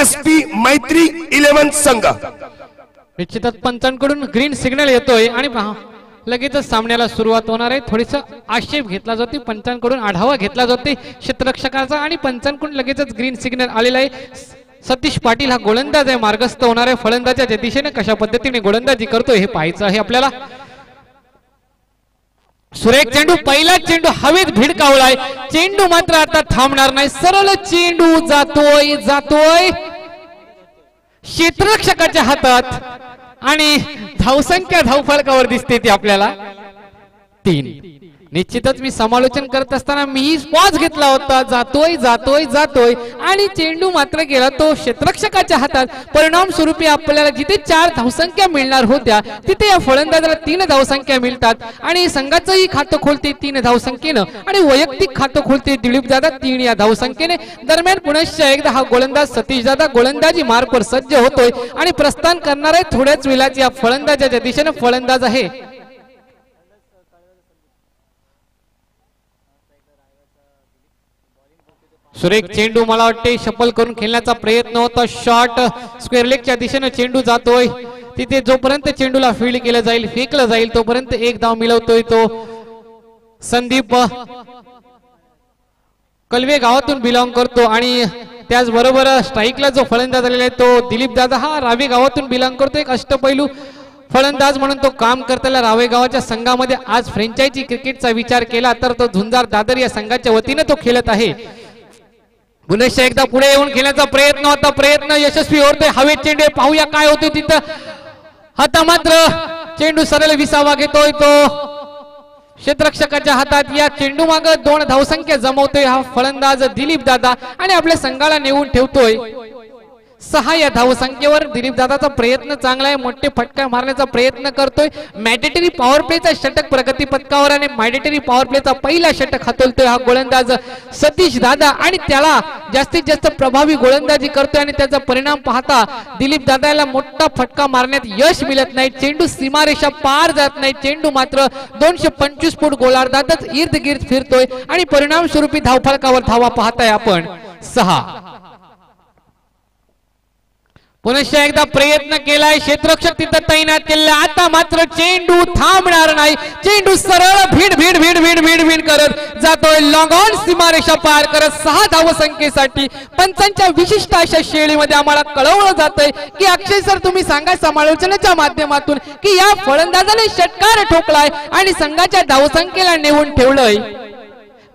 SP मैत्री 11 संघ. निश्चितच पंचांकडून ग्रीन सिग्नल येतोय आणि लगेचच सामन्याला सुरुवात होणार आहे. थोडीसा आक्षेप घेतला जाते पंचांकडून आढावा घेतला जाते क्षेत्ररक्षकाचा आणि पंचांकडून लगेचच ग्रीन सिग्नल आलेला आहे. सतीश पाटील हा गोलंदाज आहे मार्गस्थ होणार आहे. फलंदाजाच्या दिशेने कशा पद्धतीने गोलंदाजी करतोय हे पाहायचं आहे आपल्याला. सुरेख चेंडू पहिला चेंडू हवेत भिडकावलाय. चेंडू मात्र आता थांबणार नाही. सरळ चेंडू जातोय जातोय क्षेत्ररक्षकाच्या हातात आणि धावसंख्या धावफलकावर दिसते ती आपल्याला. 3. निश्चितच मी समालोचन करत असताना मी पॉज घेतला होता, जातोय जातोय जातोय आणि चेंडू मात्र गेला तो क्षेत्ररक्षकाच्या हातात. परिणाम स्वरूपी आपल्याला जिथे 4 धावसंख्या मिळणार होत्या तिथे या फलंदाजाला 3 धावसंख्या मिळतात आणि संघाचंही खातं खोलते 3 धावसंख्येनं आणि वैयक्तिक खातं खोलते दिलीप दादा 3 या धावसंख्येने. दरम्यान पुनश्च एकदा हा गोलंदाज सतीश दादा गोलंदाजी मार्कवर सज्ज होतोय आणि प्रस्थान करणार आहे थोड्याच वेळात या फलंदाजाच्या दिशेने. फलंदाज आहे सुरेख चेंडू, मला वाटते शफल करून खेळण्याचा प्रयत्न होता. शॉट स्क्वेअर लेगच्या दिशेने चेंडू जातोय. तिथे जोपर्यंत चेंडूला फील्ड केलं जाईल, फेकलं जाईल, तोपर्यंत एक धाव मिळवतोय तो संदीप. कलवे गावातून बिलॉंग करतो आणि त्याचबरोबर स्ट्राईकला जो फलंदाज आलेला आहे तो दिलीप दादा हा रावे गावातून बिलॉंग करतो. एक अष्टपैलू फलंदाज म्हणून तो काम करताना रावे गावाच्या संघामध्ये आज फ्रँचायझी क्रिकेटचा विचार केला तर तो झुंजार दादर या संघाच्या वतीने तो खेळत आहे. पुनश्च एकदा पुढे येऊन खेळण्याचा प्रयत्न होता, प्रयत्न यशस्वी होतोय. हवेत चेंडू पाहूया काय होतोय तिथं. आता मात्र चेंडू सरळ विसावा घेतोय तो क्षेत्ररक्षकाच्या हातात. या चेंडू माग 2 धावसंख्या जमवतोय हा फलंदाज दिलीप दादा आणि आपल्या संघाला नेऊन ठेवतोय 6 या धावसंख्येवर. दिलीप दादाचा प्रयत्न चांगला आहे, मोठे फटका मारण्याचा प्रयत्न करतोय. मॅन्डेटरी पॉवर प्लेचा षटक प्रगती पथकावर आणि मॅन्डेटरी पॉवर प्लेचा पहिला षटक हातोलतोय हा गोलंदाज सतीश दादा आणि त्याला जास्तीत जास्त प्रभावी गोलंदाजी करतोय आणि त्याचा परिणाम पाहता दिलीप दादाला मोठा फटका मारण्यात यश मिळत नाही. चेंडू सीमारेषा पार जात नाही. चेंडू मात्र 225 फूट गोलार्धातच इर्द गिर्द फिरतोय आणि परिणाम स्वरूपी धावफलकावर धावा पाहताय आपण 6. पुनश्च एकदा प्रयत्न केलाय, क्षेत्ररक्षक तिथं तैनात केला. आता मात्र चेंडू थांबणार नाही. चेंडू सरळ भीड भीड भीड भीड भीड भीड करत जातोय लॉंग ऑन सीमारेषा पार करत 6 धावसंख्येसाठी. पंचांच्या विशिष्ट अशा शैलीमध्ये आम्हाला कळवलं जातंय की अक्षय सर तुम्ही सांगा समालोचनाच्या माध्यमातून की या फलंदाजाने षटकार ठोकलाय आणि संघाच्या धावसंख्येला नेऊन ठेवलंय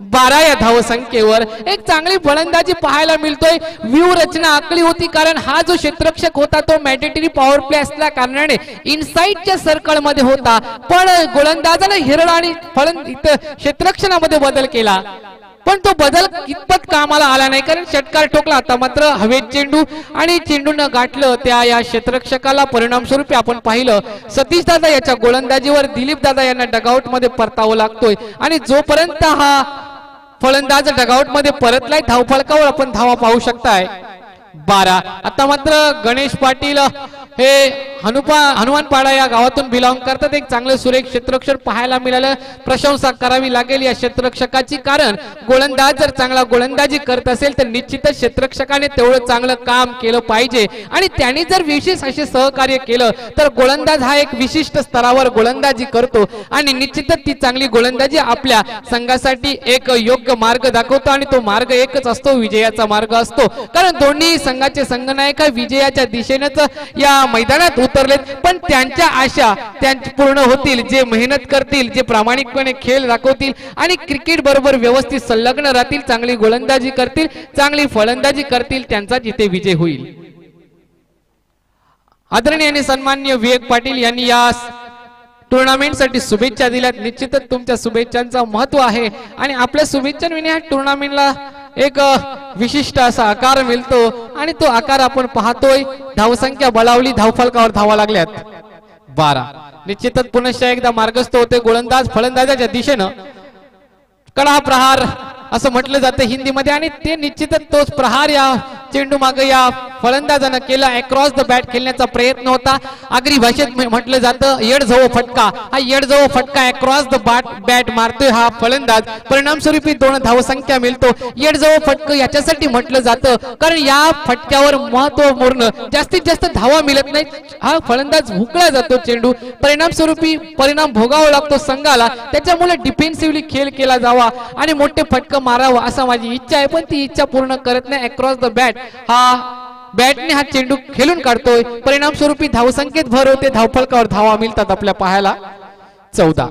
12 या धावसंख्येवर. एक चांगली फलंदाजी पाहायला मिळतोय. व्यूह रचना आखली होती कारण हा जो क्षेत्ररक्षक होता तो मॅन्डेटरी पॉवर प्ले असल्या कारणाने इनसाइडच्या सर्कल मध्ये होता, पण गोलंदाजाने हिरड आणि क्षेत्ररक्षणामध्ये बदल केला पण तो बदल कितपत कामाला आला नाही कारण षटकार ठोकला. आता मात्र हवेत चेंडू आणि चेंडूनं गाठलं त्या या क्षेत्ररक्षकाला. परिणाम स्वरूपी आपण पाहिलं सतीश दादा याच्या गोलंदाजीवर दिलीप दादा यांना डगआउट मध्ये परतावं लागतोय आणि जोपर्यंत हा फलंदाज डगआउट मध्ये परतलाय धावफलकावर आपण धावा पाहू शकताय 12. आता मात्र गणेश पाटील हे हनुमानपाडा या गावातून बिलॉंग करतात. एक चांगले सुरेख क्षेत्ररक्षक पाहायला मिळालं. प्रशंसा करावी लागेल या क्षेत्ररक्षकाची कारण गोलंदाज जर चांगला गोलंदाजी करत असेल तर निश्चितच क्षेत्ररक्षकाने तेवढं चांगलं काम केलं पाहिजे आणि त्यांनी जर विशेष असे सहकार्य केलं तर गोलंदाज हा एक विशिष्ट स्तरावर गोलंदाजी करतो आणि निश्चितच ती चांगली गोलंदाजी आपल्या संघासाठी एक योग्य मार्ग दाखवतो आणि तो मार्ग एकच असतो, विजयाचा मार्ग असतो. कारण दोन्ही संघाचे संघनायक विजयाच्या दिशेनेच या मैदानात उतरलेत पण त्यांच्या आशा पूर्ण होतील जे मेहनत करतील, जे प्रामाणिकपणे खेळ दाखवतील आणि क्रिकेट बरोबर व्यवस्थित संलग्न राहतील, चांगली गोलंदाजी करतील, चांगली फलंदाजी करतील, त्यांचा जिथे विजय होईल. आदरणीय आणि सन्माननीय विवेक पाटील यांनी या टुर्नामेंटसाठी शुभेच्छा दिल्यात. निश्चितच तुमच्या शुभेच्छांचा महत्व आहे आणि आपल्या शुभेच्छांविना या टुर्नामेंटला एक विशिष्ट असा आकार मिळतो आणि तो आकार आपण पाहतोय. धावसंख्या बळावली, धावफलकावर धावा लागल्यात 12. निश्चितच पुनश्च एकदा मार्गस्थ होते गोलंदाज फलंदाजाच्या दिशेनं. कडा प्रहार असं म्हटलं जातं हिंदीमध्ये आणि ते निश्चितच तोच प्रहार या चेंडू मागे या फलंदाजानं केला. अक्रॉस द बॅट खेळण्याचा प्रयत्न होता. आगरी भाषेत म्हटलं जातं येडझवो फटका. हा येडझवो फटका अक्रॉस द बॅट मारतोय हा फलंदाज. परिणाम स्वरूपी 2 धावसंख्या मिळतो. येडझवो फटक याच्यासाठी म्हटलं जातं कारण या फटक्यावर महत्वपूर्ण जास्तीत जास्त धावा मिळत नाही. हा फलंदाज हुकला जातो चेंडू. परिणाम स्वरूपी परिणाम भोगावा लागतो संघाला. त्याच्यामुळे डिफेन्सिव्हली खेळ केला जावा आणि मोठे फटक मारावं असा माझी इच्छा आहे पण ती इच्छा पूर्ण करत नाही. अक्रॉस द बॅट हा बॅटने हा चेंडू खेळून काढतोय. परिणाम स्वरूपी धावसंख्येत भर होते, धावफलकावर धावा मिळतात आपल्या पाहायला 14.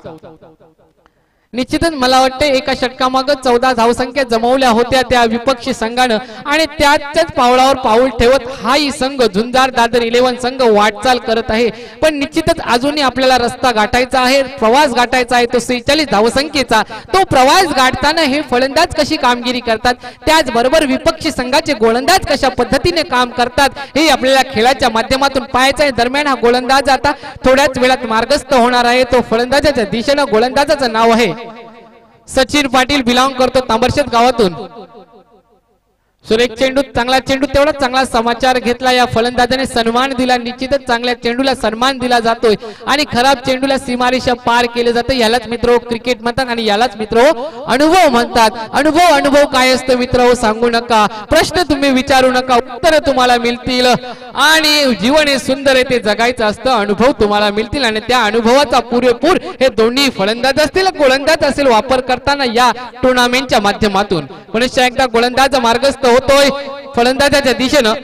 निश्चितच मला वाटतं एका षटकामागं 14 धावसंख्या जमवल्या होत्या त्या विपक्षी संघानं आणि त्याच्याच पावलावर पाऊल ठेवत हाही संघ झुंजार दादर 11 संघ वाटचाल करत आहे. पण निश्चितच अजूनही आपल्याला रस्ता गाठायचा आहे, प्रवास गाठायचा आहे तो 46 धावसंख्येचा. तो प्रवास गाठताना हे फलंदाज कशी कामगिरी करतात, त्याचबरोबर विपक्षी संघाचे गोलंदाज कशा पद्धतीने काम करतात हे आपल्याला खेळाच्या माध्यमातून पाहायचं आहे. दरम्यान हा गोलंदाज आता थोड्याच वेळात मार्गस्थ होणार आहे. तो फलंदाजाच्या दिशेनं गोलंदाजाचं नाव आहे सचिन पाटील, बिलॉंग करतो तांबरशेत गावातून. सुरेख चेंडू, चांगला चेंडू, तेवढा चांगला समाचार घेतला. या फलंदाजाने सन्मान दिला. निश्चितच चांगल्या चेंडूला सन्मान दिला जातोय आणि खराब चेंडूला सीमारेषा पार केले जाते. यालाच मित्र क्रिकेट म्हणतात आणि यालाच मित्र अनुभव म्हणतात. अनुभव काय असतं मित्र सांगू नका, प्रश्न तुम्ही विचारू नका, उत्तर तुम्हाला मिळतील. आणि जीवन हे सुंदर आहे, ते जगायचं असतं. अनुभव तुम्हाला मिळतील आणि त्या अनुभवाचा पुरेपूर हे दोन्ही फलंदाज असतील गोलंदाज असेल वापर करताना या टुर्नामेंटच्या माध्यमातून. पुन्हा एकदा गोलंदाज मार्गस्थ होतोय फलंदाजाच्या दिशेनं.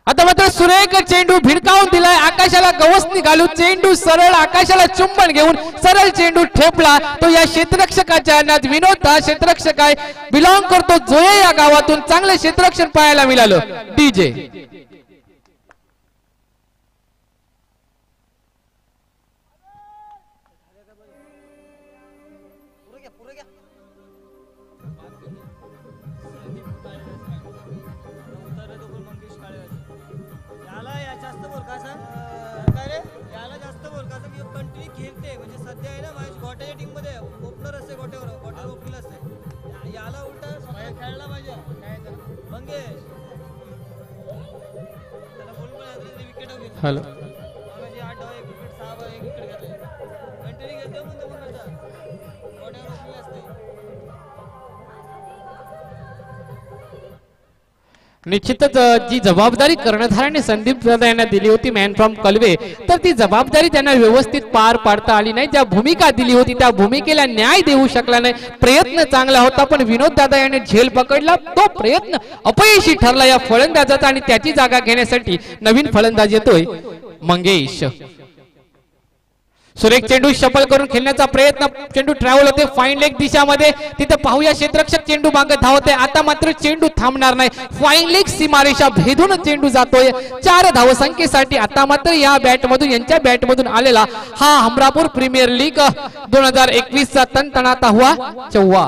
आता मात्र सुरेख चेंडू भिडकावून दिलाय, आकाशाला गवसणी घालून चेंडू सरळ आकाशाला चुंबन घेऊन सरळ चेंडू ठेपला. तो या क्षेत्ररक्षकाच्या अन्नात विनोद हा क्षेत्ररक्षक आहे, बिलॉंग करतो जोये या गावातून. चांगलं क्षेत्ररक्षण पाहायला मिळालं. डीजे हॅलो निश्चितच जी जबाबदारी कर्णधाराने संदीप दादा यांना दिली होती मॅन फ्रॉम कलवे, तर ती जबाबदारी त्यांना व्यवस्थित पार पाडता आली नाही. ज्या भूमिका दिली होती त्या भूमिकेला न्याय देऊ शकला नाही. प्रयत्न चांगला होता पण विनोद दादा यांनी झेल पकडला. तो प्रयत्न अपयशी ठरला या फलंदाजाचा आणि त्याची जागा घेण्यासाठी नवीन फलंदाज येतोय मंगेश. सुरेख चेंडू शफल करून खेळण्याचा प्रयत्न, चेंडू ट्रॅव्हल होते फाईन लेग दिशामध्ये. तिथे पाहूया क्षेत्ररक्षक चेंडू मागे धावते. आता मात्र चेंडू थांबणार नाही, फाईन लेग सीमारेषा भेदून चेंडू जातोय 4 धावसंख्येसाठी. आता मात्र या बॅटमधून यांच्या बॅटमधून आलेला हा हमरापूर प्रीमियर लीग 2021 चा तनतनाता हुआ चौवा.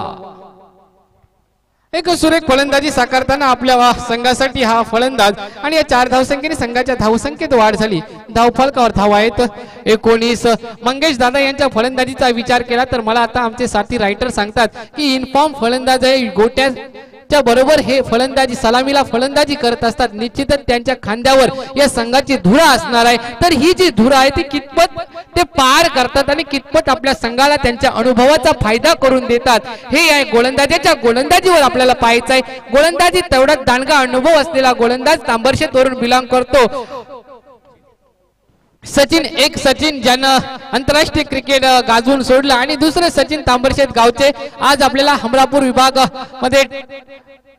एक सुरेख फलंदाजी साकारताना आपल्या संघासाठी हा फलंदाज आणि या 4 धावसंख्येने संघाच्या धावसंख्येत वाढ झाली. धावफलकावर धावा आहेत 19. मंगेश दादा यांच्या फलंदाजीचा विचार केला तर मला आता आमचे साथी रायटर सांगतात की इनफॉर्म फलंदाज आहे, गोट्याच्या बरोबर हे फलंदाजी सलामीला फलंदाजी करत असतात. निश्चितच त्यांच्या खांद्यावर या संघाची धुरा असणार आहे. तर ही जी धुरा आहे ती कितपत ते पार करतात आणि कितपत आपल्या संघाला त्यांच्या अनुभवाचा फायदा करून देतात हे या गोलंदाजाच्या गोलंदाजीवर आपल्याला पाहायचं आहे. गोलंदाजी तेवढाच दांडगा अनुभव असलेला गोलंदाज तांबरशेत वरून बिलॉंग करतो सचिन. एक सचिन ज्यानं आंतरराष्ट्रीय क्रिकेट गाजवून सोडलं आणि दुसरे सचिन तांबरशेत गावचे आज आपल्याला हमरापूर विभाग मध्ये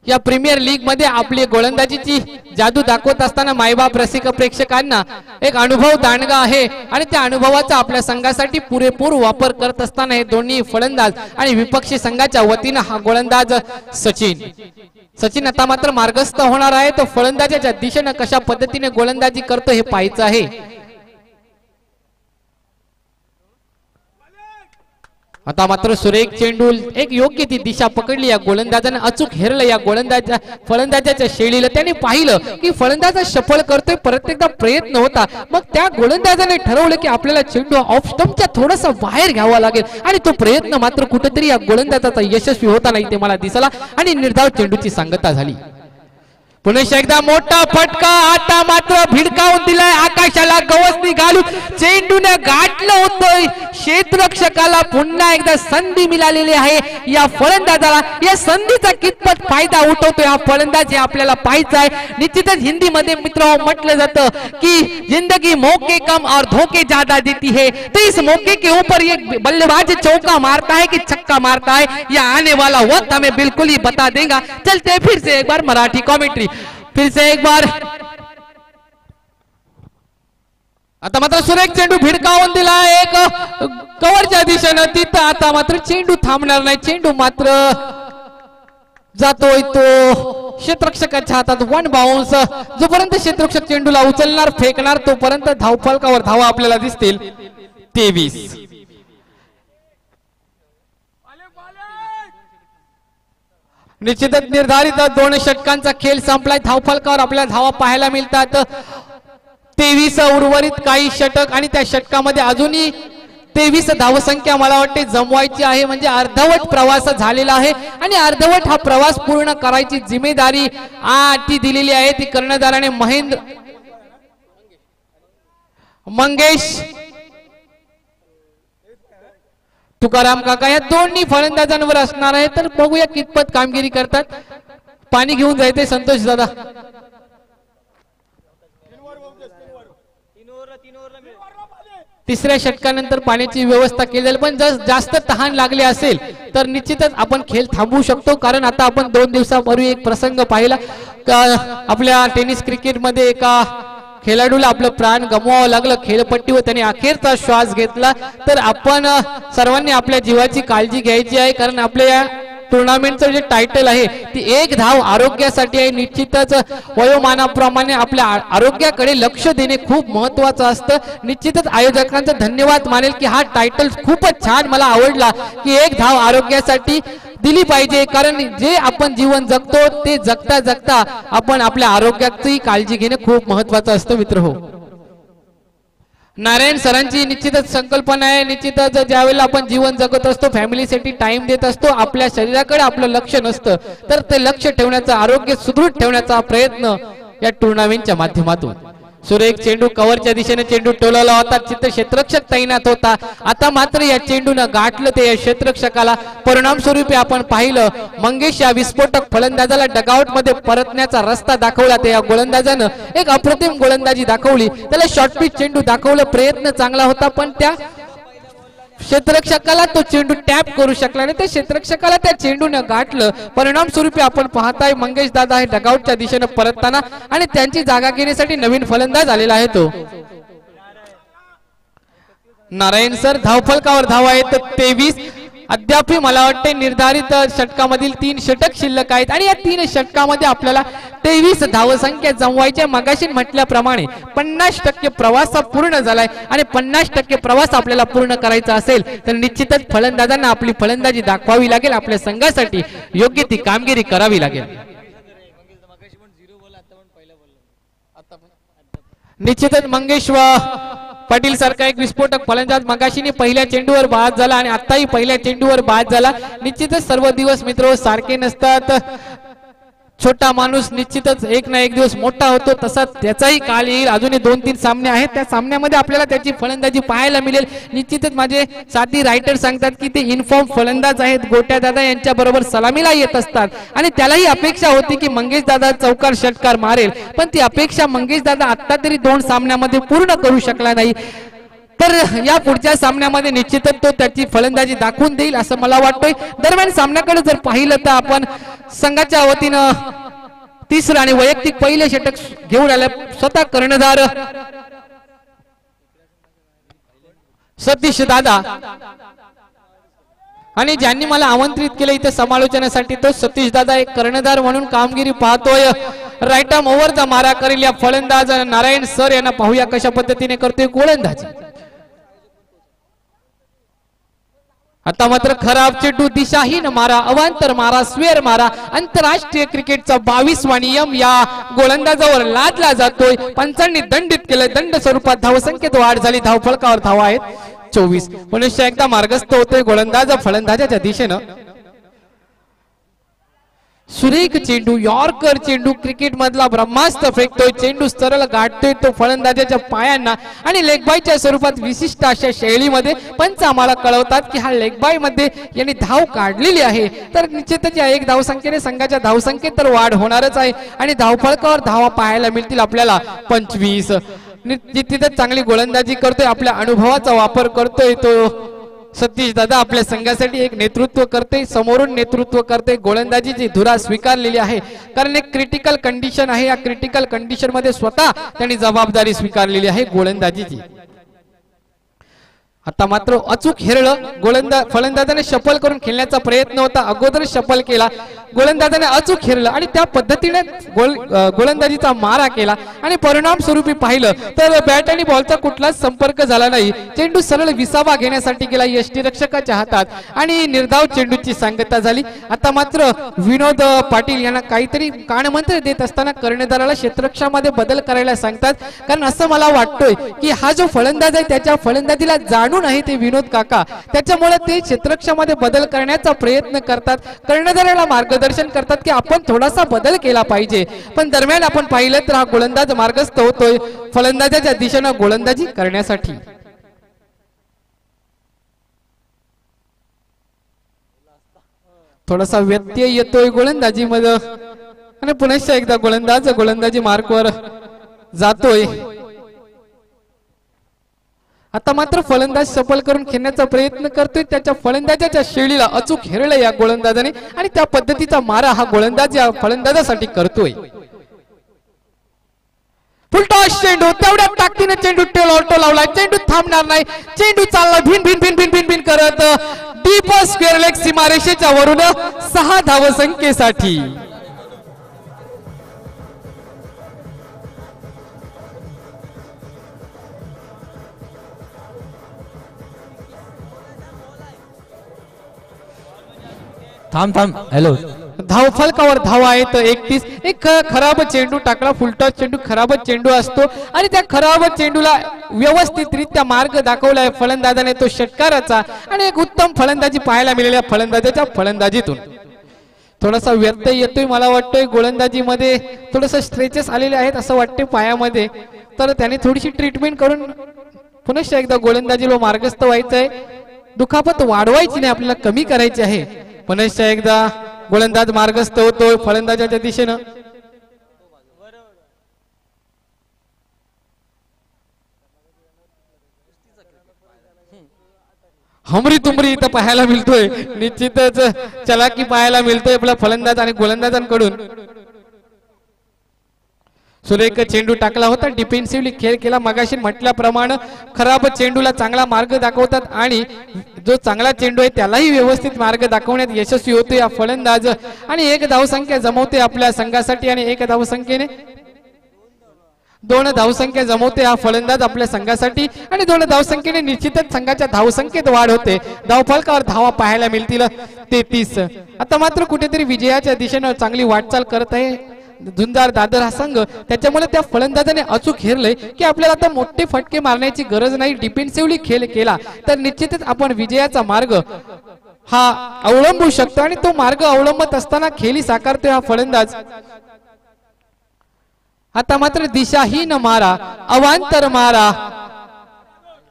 या प्रीमियर लीग मध्ये आपली गोलंदाजीची जादू दाखवत असताना मायबाप रसिक प्रेक्षकांना एक अनुभव दांडगा आहे आणि त्या अनुभवाचा आपल्या संघासाठी पुरेपूर वापर करत असताना हे दोन्ही फलंदाज आणि विपक्षी संघाच्या वतीनं हा गोलंदाज सचिन आता मात्र मार्गस्थ होणार आहे. तो फलंदाजाच्या दिशेनं कशा पद्धतीने गोलंदाजी करतो हे पाहायचं आहे. आता मात्र सुरेख चेंडू एक योग्य ती दिशा पकडली. या गोलंदाजाने अचूक हेरलं या फलंदाजाच्या शैलीला. त्याने पाहिलं की फलंदाज शफल करतोय, परत एकदा प्रयत्न होता. मग त्या गोलंदाजाने ठरवलं की आपल्याला चेंडू ऑफ स्टंपच्या थोडासा बाहेर घ्यावा लागेल आणि तो प्रयत्न मात्र कुठेतरी या गोलंदाजाचा यशस्वी होता नाही ते मला दिसला आणि निर्धाव चेंडूची सांगता झाली. पुन्हा एकदा मोठा फटका, आता मात्र भिडकावून दिलाय आकाशाला गवसणी घालून चेंडूने गाठलं होतोय क्षेत्ररक्षकाला. पुन्हा एकदा संधी मिळालेली आहे या फलंदाजाला. या संधीचा कितपत फायदा उठवतोय हा फलंदाज हे आपल्याला पाहायचं आहे. निश्चितच हिंदी मध्ये मित्र म्हटलं जातं की जिंदगी मौके कम और धोखे ज्यादा देती है, तो इस मौके के ऊपर ये बल्लेबाज चौका मारता है कि छक्का मारता है, या आने वाला वक्त हमें बिल्कुल ही बता देगा. चलते फिर से एक बार मराठी कॉमेंट्री, फिर से एक बार. आता मात्र सुरेख चेंडू भिडकावून दिला. एक कव्हरच्या दिशेनं तिथं आता मात्र चेंडू थांबणार नाही, चेंडू मात्र जातोय तो क्षेत्ररक्षकाच्या हातात. वन बाउन्स, जोपर्यंत क्षेत्ररक्षक चेंडूला उचलणार फेकणार तोपर्यंत धावफलकावर धावा आपल्याला दिसतील 23. निश्चितच निर्धारित 2 षटकांचा खेळ संपलाय. धावफलकावर आपल्याला धावा पाहायला मिळतात 23. उर्वरित काही षटक आणि त्या षटकामध्ये अजूनही 23 धावसंख्या मला वाटते जमवायची आहे. म्हणजे अर्धवट प्रवास झालेला आहे आणि अर्धवट हा प्रवास पूर्ण करायची जिम्मेदारी ती दिलेली आहे. ती कर्णधाराने मंगेश तुकाराम काका या दोन्ही फलंदाजांवर असणार आहे. तर बघूया कितपत कामगिरी करतात. पाणी घेऊन जायचे संतोष दादा. तिसऱ्या षटकानंतर पाण्याची व्यवस्था केली जाईल, पण जर जास्त तहान लागली असेल तर निश्चितच आपण खेळ थांबवू शकतो. कारण आता आपण 2 दिवसापूर्वी एक प्रसंग पाहिला, आपल्या टेनिस क्रिकेट मध्ये एका खेळाडूला आपलं प्राण गमवावं लागलं खेळपट्टीवर, त्याने अखेरचा श्वास घेतला. तर आपण सर्वांनी आपल्या जीवाची काळजी घ्यायची आहे, कारण आपल्या टुर्नामेंटचं जे टायटल आहे ती 1 धाव आरोग्यासाठी आहे. निश्चितच वयोमानाप्रमाणे आपल्या आरोग्याकडे लक्ष देणे खूप महत्वाचं असतं. निश्चितच आयोजकांचा धन्यवाद मानेल की हा टायटल खूपच छान मला आवडला की 1 धाव आरोग्यासाठी दिली पाहिजे. कारण जे आपण जीवन जगतो ते जगता जगता आपण आपल्या आरोग्याची काळजी घेणे खूप महत्वाचं असतं मित्रहो. नारायण सरांची निश्चितच संकल्पना आहे. निश्चितच ज्यावेळेला आपण जीवन जगत असतो, फॅमिलीसाठी टाइम देत असतो, आपल्या शरीराकडे आपलं लक्ष नसतं, तर ते लक्ष ठेवण्याचा, आरोग्य सुदृढ ठेवण्याचा प्रयत्न या टुर्नामेंटच्या माध्यमातून. सुरेख चेंडू कव्हरच्या दिशेने चेंडू टोलवला होता, तिथे क्षेत्ररक्षक तैनात होता. आता मात्र या चेंडूनं गाठलं ते या क्षेत्ररक्षकाला. परिणाम स्वरूपी आपण पाहिलं मंगेश या विस्फोटक फलंदाजाला डगआउट मध्ये परतण्याचा रस्ता दाखवला. ते या गोलंदाजानं एक अप्रतिम गोलंदाजी दाखवली, त्याला शॉर्ट पिच चेंडू दाखवलं. प्रयत्न चांगला होता, पण त्या क्षेत्ररक्षकाला तो चेंडू टॅप करू शकला नाही. त्या क्षेत्ररक्षकाला त्या चेंडूने गाठलं. परिणाम स्वरूपी आपण पाहताय मंगेश दादा हे डगआउटच्या दिशेने परतताना आणि त्यांची जागा घेण्यासाठी नवीन फलंदाज आलेला आहे तो नारायण सर. धावफलकावर धावा आहेत 23. अद्याप मला वाटते निर्धारित षटकामधील 3 षटक शिल्लक आहेत आणि या 3 षटकामध्ये आपल्याला 23 धावसंख्या जमवायच्या. मगाशी म्हटल्याप्रमाणे 50% प्रवास पूर्ण झालाय आणि 50% प्रवास आपल्याला पूर्ण करायचा असेल तर निश्चितच फलंदाजांना आपली फलंदाजी दाखवावी लागेल. आपल्या संघासाठी योग्य ती कामगिरी करावी लागेल. निश्चितच मंगेश पाटील सारखा एक विस्फोटक फलंदाज मगाशीने पहिल्या चेंडूवर बाद झाला आणि आताही पहिल्या चेंडूवर बाद झाला. निश्चितच सर्व दिवस मित्र सारखे नसतात. छोटा माणूस निश्चितच एक ना एक दिवस मोठा होतो, तसा त्याचाही काळ येईल. अजूनही 2-3 सामने आहेत, त्या सामन्यामध्ये आपल्याला त्याची फलंदाजी पाहायला मिळेल. निश्चितच माझे साथी रायटर सांगतात की ते इन्फॉर्म फलंदाज आहेत, गोट्या दादा यांच्या बरोबर सलामीला येत असतात आणि त्यालाही अपेक्षा होती की मंगेश दादा चौकार षटकार मारेल, पण ती अपेक्षा मंगेश दादा आता तरी 2 सामन्यामध्ये पूर्ण करू शकला नाही. तर या पुढच्या सामन्यामध्ये निश्चितच तो त्याची फलंदाजी दाखवून देईल असं मला वाटतंय. दरम्यान सामन्याकडे जर पाहिलं तर आपण संघाच्या वतीनं 3रं आणि वैयक्तिक पहिले षटक घेऊन आले स्वतः कर्णधार सतीश दादा आणि ज्यांनी मला आमंत्रित केलं इथे समालोचनासाठी तो सतीश दादा एक कर्णधार म्हणून कामगिरी पाहतोय. राईट आर्म ओव्हरचा मारा करेल या फलंदाज नारायण सर यांना पाहूया कशा पद्धतीने करतोय गोलंदाजी. आता मात्र खराब चेंडू, दिशाहीन मारा, अवांतर मारा, स्वेर मारा. आंतरराष्ट्रीय क्रिकेटचा 22वा नियम या गोलंदाजावर लादला जातोय. पंचांनी दंडित केलंय. दंड स्वरूपात धावसंख्येत वाढ झाली. धावफलकावर धावा आहेत 24. पुन्हा एकदा मार्गस्थ होतोय गोलंदाज फलंदाजाच्या दिशेनं. सुरेख चेंडू, यॉर्कर चेंडू, क्रिकेट मधला ब्रह्मास्त्र फेकतोय. चेंडू सरळ गाठतोय तो फलंदाजाच्या पायांना आणि लेगबायच्या स्वरूपात विशिष्ट अशा शैलीमध्ये पंच आम्हाला कळवतात की हा लेगबाय मध्ये यांनी धाव काढलेली आहे. तर निश्चितच या 1 धावसंख्येने संघाच्या धावसंख्येत तर वाढ होणारच आहे आणि धावफलकावर धावा पाहायला मिळतील आपल्याला 25. निश्चितच चांगली गोलंदाजी करतोय, आपल्या अनुभवाचा वापर करतोय तो सतीश दादा. आपल्या संघासाठी एक नेतृत्व करते, समोरून नेतृत्व करते. गोलंदाजीची धुरा स्वीकारलेली आहे कारण एक क्रिटिकल कंडिशन आहे. या क्रिटिकल कंडिशन मध्ये स्वतः त्यांनी जबाबदारी स्वीकारलेली आहे गोलंदाजीची. आता मात्र अचूक हेरलं फलंदाजाने शफल करून खेळण्याचा प्रयत्न होता, अगोदर शफल केला, गोलंदाजाने अचूक हेरलं आणि त्या पद्धतीने गोलंदाजीचा मारा केला आणि परिणाम स्वरूपी पाहिलं तर बॅट आणि बॉलचा कुठलाच संपर्क झाला नाही. चेंडू सरळ विसावा घेण्यासाठी गेला यष्टीरक्षकाच्या हातात आणि निर्धाव चेंडूची सांगता झाली. आता मात्र विनोद पाटील यांना काहीतरी कानमंत्र देत असताना कर्णधाराला क्षेत्ररक्षामध्ये बदल करायला सांगतात, कारण असं मला वाटतोय की हा जो फलंदाज आहे त्याच्या फलंदाजीला जाणून आहे ते विनोद काका, त्याच्यामुळे ते क्षेत्ररक्षामध्ये बदल करण्याचा प्रयत्न करतात, कर्णधाराला मार्गदर्शन करतात की आपण थोडासा बदल केला पाहिजे. पण दरम्यान आपण पाहिलं तर हा गोलंदाज मार्गस्थ होतोय फलंदाजाच्या दिशेनं गोलंदाजी करण्यासाठी. थोडासा व्यत्यय येतोय गोलंदाजीमध्ये आणि पुन्हा एकदा गोलंदाजी मार्कवर जातोय. आता मात्र फलंदाज सफल करून खेळण्याचा प्रयत्न करतोय, त्याच्या फलंदाजाच्या शैलीला अचूक हेरलं या गोलंदाजाने आणि त्या पद्धतीचा मारा हा गोलंदाज या फलंदाजासाठी करतोय. फुलटॉस चेंडू, तेवढ्या ताकदीने चेंडू ऑल्टो लावला, चेंडू थांबणार नाही, चेंडू चालला भिन भिन भिन भिन भिन भिन करत डीप स्क्वेअर लेग सीमारेषेच्या वरून 6 धावसंख्येसाठी. थांब थांब, हॅलो. धावफलकावर धावा आहेत 31. एक खराब चेंडू टाकला, फुलटॉस चेंडू खराब चेंडू असतो आणि त्या खराब चेंडूला व्यवस्थितरित्या मार्ग दाखवलाय फलंदाजाने तो षटकाराचा आणि एक उत्तम फलंदाजी पाहायला मिळाल्या फलंदाजाच्या फलंदाजीतून. थोडासा व्यत्यय येतोय मला वाटतोय गोलंदाजीमध्ये, थोडस स्ट्रेचेस आलेले आहेत असं वाटते पायामध्ये, तर त्याने थोडीशी ट्रीटमेंट करून पुन्हा एकदा गोलंदाजीला मार्गस्थ व्हायचं आहे. दुखापत वाढवायची नाही, आपल्याला कमी करायची आहे. पुन्हा एकदा गोलंदाज मार्गस्थ होतोय फलंदाजाच्या दिशेनं. हमरी तुमरी इथं पाहायला मिळतोय, निश्चितच चलाकी पाहायला मिळतोय आपला फलंदाज आणि गोलंदाजांकडून. सुरेख चेंडू टाकला होता, डिफेन्सिव्हली खेळ केला, मगाशी म्हटल्याप्रमाणे खराब चेंडूला चांगला मार्ग दाखवतात आणि जो चांगला चेंडू आहे त्यालाही व्यवस्थित मार्ग दाखवण्यात यशस्वी होतो या फलंदाज आणि 1 धावसंख्या जमवते आपल्या संघासाठी आणि 1 धावसंख्येने 2 धावसंख्या जमवते हा फलंदाज आपल्या संघासाठी आणि 2 धावसंख्येने निश्चितच संघाच्या धावसंख्येत वाढ होते. धावफलकावर धावा पाहायला मिळतील 33. आता मात्र कुठेतरी विजयाच्या दिशेनं चांगली वाटचाल करत आहे झुंजार दादर हा संघ, त्याच्यामुळे त्या फलंदाजाने अचूक हेरले की आपल्याला आता मोठे फटके मारण्याची गरज नाही, डिफेन्सिव्हली खेळ केला तर निश्चितच आपण विजयाचा मार्ग हा अवलंबू शकतो आणि तो मार्ग अवलंबत असताना खेळी साकारतोय हा फलंदाज. आता मात्र दिशाहीन मारा, अवांतर मारा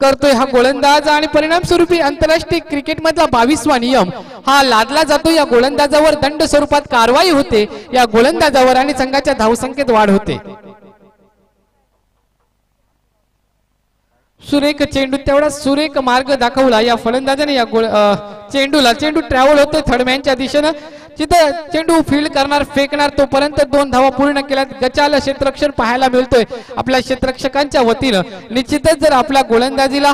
करतोय हा गोलंदाज आणि परिणाम स्वरूपी आंतरराष्ट्रीय क्रिकेट मधला 22वा नियम हा लादला जातो. या गोलंदाजावर दंड स्वरूपात कारवाई होते या गोलंदाजावर आणि संघाच्या धावसंख्येत वाढ होते. सुरेख चेंडू, तेवढा सुरेख मार्ग दाखवला या फलंदाजाने या चेंडूला. चेंडू ट्रॅव्हल होतोय थर्डमॅनच्या दिशेनं, जिथं चेंडू फील्ड करणार फेकणार तोपर्यंत 2 धावा पूर्ण केल्यात. गचाल क्षेत्ररक्षण पाहायला मिळतोय आपल्या क्षेत्ररक्षकांच्या वतीनं. निश्चितच जर आपल्या गोलंदाजीला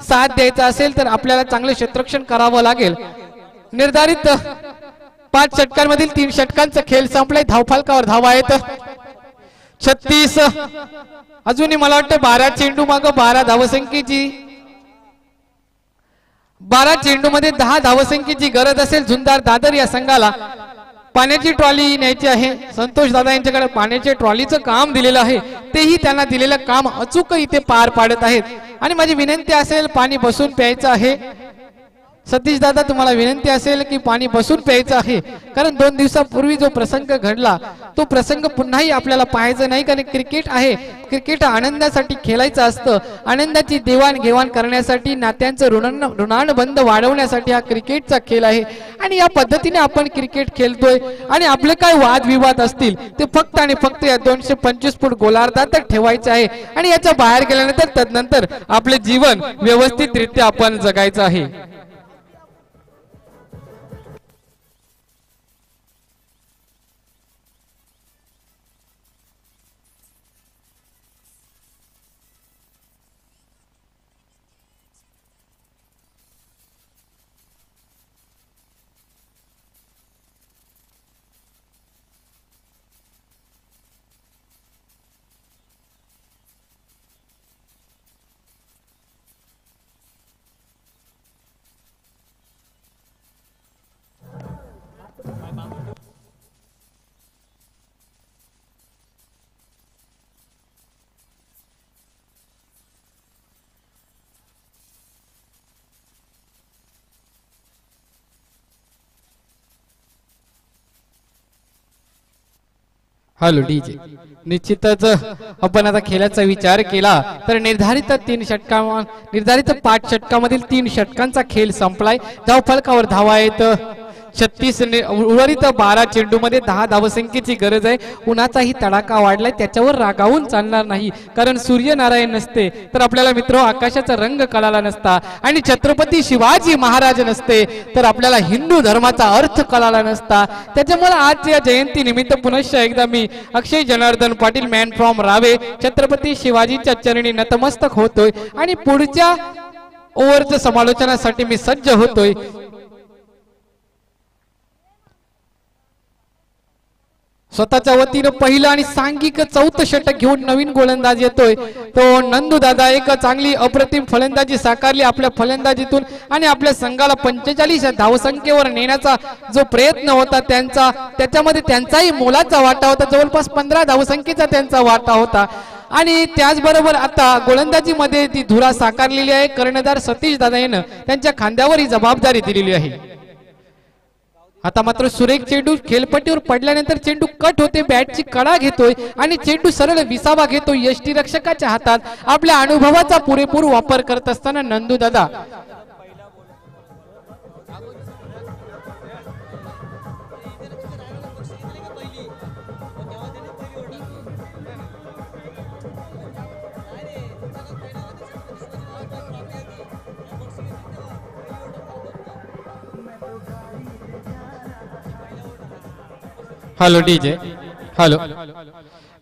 साथ द्यायचा असेल तर आपल्याला चांगलं क्षेत्ररक्षण करावं लागेल. निर्धारित 5 षटकांमधील 3 षटकांचा खेळ संपलाय. धावफलकावर धावा आहेत 36. अजूनही मला वाटतं 12 चेंडू माग 12 धावसंख्येची 12 चेंडू मध्ये 10 धावसंख्येची गरज असेल झुंजार दादर या संघाला. पाण्याची ट्रॉली न्यायची आहे. संतोष दादा यांच्याकडे पाण्याच्या ट्रॉलीचं काम दिलेलं आहे, तेही त्यांना दिलेलं काम अचूक इथे पार पाडत आहेत आणि माझी विनंती असेल पाणी बसून प्यायचं आहे. सतीश दादा तुम्हाला विनंती असेल की पाणी बसून प्यायचं आहे, कारण 2 दिवसापूर्वी जो प्रसंग घडला तो प्रसंग पुन्हाही आपल्याला पाहायचा नाही, कारण क्रिकेट आहे. क्रिकेट आनंदासाठी खेळायचं असतं, आनंदाची देवाणघेवाण करण्यासाठी, नात्यांचं ऋणानुबंध वाढवण्यासाठी हा क्रिकेटचा खेळ आहे आणि या पद्धतीने आपण क्रिकेट खेळतोय आणि आपले काय वादविवाद असतील ते फक्त आणि फक्त या 225 फूट गोलार्धात ठेवायचे आहे आणि याच्या बाहेर गेल्यानंतर तदनंतर आपले जीवन व्यवस्थितरित्या आपण जगायचं आहे. Hello DJ. निश्चितच आपण आता खेळाचा विचार केला तर निर्धारित 5 षटकामधील 3 षटकांचा खेळ संपलाय. धाव फलकावर धावा आहेत 36. उर्वरित 12 चेंडू मध्ये 10 धावसंख्येची गरज आहे. उन्हाचाही तडाखा वाढलाय, त्याच्यावर रागावून चालणार नाही, कारण सूर्यनारायण नसते तर आपल्याला मित्र आकाशाचा रंग कळाला नसता, आणि छत्रपती शिवाजी महाराज नसते तर आपल्याला हिंदू धर्माचा अर्थ कळाला नसता. त्याच्यामुळे आज या जयंती निमित्त पुनश्च एकदा मी अक्षय जनार्दन पाटील मॅन फ्रॉम रावे छत्रपती शिवाजींच्या चरणी नतमस्तक होतोय आणि पुढच्या ओव्हरच्या समालोचनासाठी मी सज्ज होतोय. स्वतःच्या वतीनं पहिलं आणि सांघिक 4थं षटक घेऊन नवीन गोलंदाज येतोय तो नंदू दादा. एक चांगली अप्रतिम फलंदाजी साकारली आपल्या फलंदाजीतून आणि आपल्या संघाला 45 धावसंख्येवर नेण्याचा जो प्रयत्न होता त्याच्यामध्ये त्यांचाही मोलाचा वाटा होता. जवळपास 15 धावसंख्येचा त्यांचा वाटा होता. आणि त्याचबरोबर आता गोलंदाजीमध्ये ती धुरा साकारलेली आहे. कर्णधार सतीश दादा यानं त्यांच्या खांद्यावर ही जबाबदारी दिलेली आहे. आता मात्र सुरेख चेंडू खेळपट्टीवर पडल्यानंतर चेंडू कट होते, बॅटची कडा घेतोय आणि चेंडू सरळ विसावा घेतोय यष्टीरक्षकाच्या हातात. आपल्या अनुभवाचा पुरेपूर वापर करत असताना नंदू दादा हॅलो डीजे. हॅलो.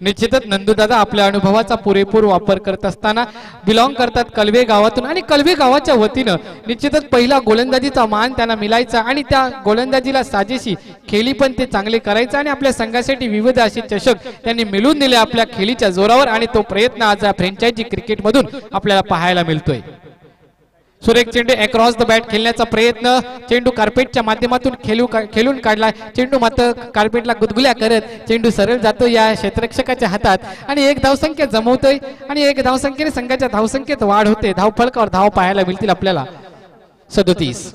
निश्चितच नंदूदादा आपल्या अनुभवाचा पुरेपूर वापर करत असताना बिलॉंग करतात कलवे गावातून आणि कलवे गावाच्या वतीनं निश्चितच पहिला गोलंदाजीचा मान त्यांना मिळायचा आणि त्या गोलंदाजीला साजेशी खेळी पण ते चांगले करायचं आणि आपल्या संघासाठी विविध असे चषक त्यांनी मिळवून दिले आपल्या खेळीच्या जोरावर. आणि तो प्रयत्न आज फ्रँचायझी क्रिकेटमधून आपल्याला पाहायला मिळतोय. सुरेख चेंडू अक्रॉस द बॅट खेळण्याचा प्रयत्न, चेंडू कार्पेटच्या माध्यमातून खेळून काढला. चेंडू मात्र कार्पेटला गुदगुल्या करत चेंडू सरळ जातो या क्षेत्ररक्षकाच्या हातात आणि 1 धावसंख्या जमवतोय आणि 1 धावसंख्येने संघाच्या धावसंख्येत वाढ होते. धाव फलकावर धाव पाहायला मिळतील आपल्याला 37.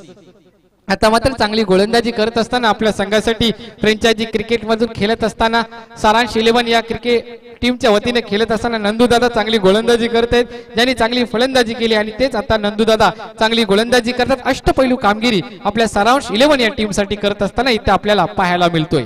आता मात्र चांगली गोलंदाजी करत असताना आपल्या संघासाठी फ्रँचायझी क्रिकेट मधून खेळत असताना सारांश 11 या क्रिकेट टीमच्या वतीने खेळत असताना नंदूदादा चांगली गोलंदाजी करत आहेत, ज्यांनी चांगली फलंदाजी केली आणि तेच आता नंदूदादा चांगली गोलंदाजी करतात. अष्टपैलू कामगिरी आपल्या सारांश 11 या टीम साठी करत असताना इथे आपल्याला पाहायला मिळतोय.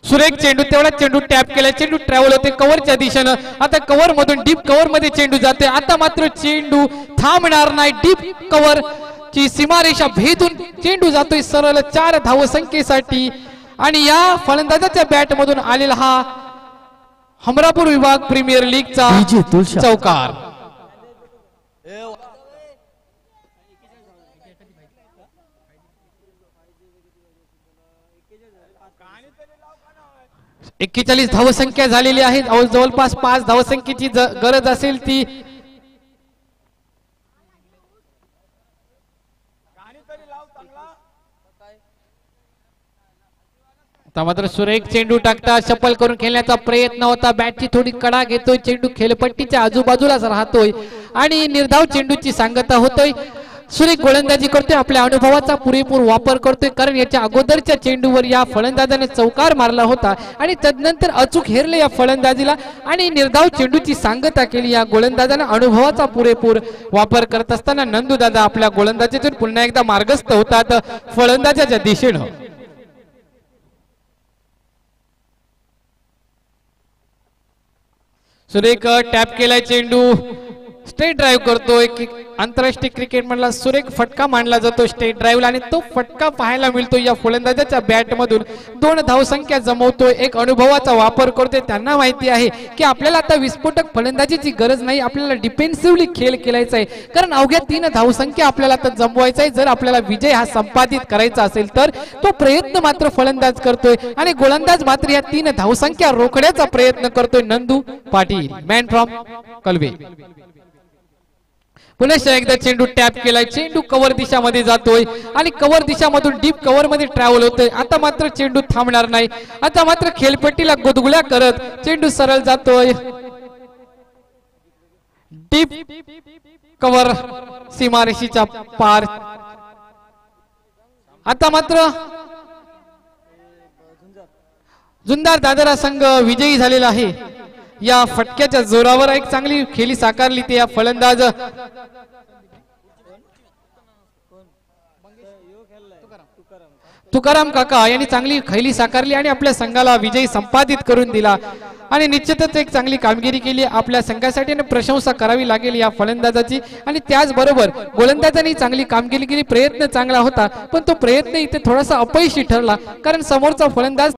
सुरेख चेंडू, तेवढा चेंडू टॅप केला, चेंडू ट्रॅव्हल होते कव्हरच्या दिशेनं. आता कव्हर मधून डीप कव्हर मध्ये चेंडू जाते. आता मात्र चेंडू थांबणार नाही. डीप कव्हर ची सीमारेषा भेदून चेंडू जातोय सरळ 4 धावसंख्येसाठी आणि या फलंदाजाच्या बॅट मधून आलेला हा हमरापूर विभाग प्रीमियर लीगचा चौकार. एक्केचाळीस धावसंख्या झालेली आहे. जवळपास 5 धावसंख्येची गरज असेल ती मात्र सुरेख चेंडू टाकता शफल करून खेळण्याचा प्रयत्न होता. बॅटची थोडी कडा घेतोय, चेंडू खेळपट्टीच्या आजूबाजूलाच राहतोय आणि निर्धाव चेंडूची सांगता होतोय. सुरेख गोलंदाजी करतोय, आपल्या अनुभवाचा पुरेपूर वापर करतोय, कारण याच्या अगोदरच्या चेंडूवर या फलंदाजाने चौकार मारला होता आणि तदनंतर अचूक हेरले या फलंदाजीला आणि निर्धाव चेंडूची सांगता केली. या गोलंदाजाने अनुभवाचा पुरेपूर वापर करत असताना नंदूदादा आपल्या गोलंदाजीतून पुन्हा एकदा मार्गस्थ होतात फलंदाजाच्या दिशेनं. सुरेख टॅप केलाय चेंडू, स्ट्रेट ड्राईव्ह करतोय. आंतरराष्ट्रीय क्रिकेट मधला सुरेख फटका मानला जातो स्ट्रेट ड्राईव्हला आणि तो फटका पाहायला मिळतो या फलंदाजाच्या बॅट मधून. 2 धावसंख्या जमवतोय, एक अनुभवाचा वापर करतोय. त्यांना माहिती आहे की आपल्याला आता विस्फोटक फलंदाजीची गरज नाही, आपल्याला डिफेन्सिव्हली खेळ खेळायचा आहे, कारण अवघ्या 3 धावसंख्या आपल्याला आता जमवायचा आहे. जर आपल्याला विजय हा संपादित करायचा असेल तर तो प्रयत्न मात्र फलंदाज करतोय आणि गोलंदाज मात्र या 3 धावसंख्या रोखण्याचा प्रयत्न करतोय नंदू पाटील मॅन फ्रॉम कलवे. पुन्हा एकदा चेंडू टॅप केलाय, चेंडू कव्हर दिशामध्ये जातोय आणि कव्हर दिशामधून डीप कव्हर मध्ये ट्रॅव्हल होतोय. आता मात्र चेंडू थांबणार नाही, आता मात्र खेळपट्टीला गुदगुल्या करत चेंडू सरळ जातोय डीप कव्हर सीमारेषेच्या पार. आता मात्र जुंदार दादरा संघ विजयी झालेला आहे. या फटक्याच्या जोरावर एक चांगली खेळी साकारली ते या फलंदाज तुकाराम काका यांनी चांगली खैली साकारली आणि आपल्या संघाला विजयी संपादित करून दिला आणि निश्चितच एक चांगली कामगिरी केली आपल्या संघासाठी आणि प्रशंसा करावी लागेल या फलंदाजाची. आणि त्याचबरोबर गोलंदाजांनी चांगली कामगिरी केली. प्रयत्न चांगला होता पण तो प्रयत्न इथे थोडासा अपयशी ठरला कारण समोरचा फलंदाज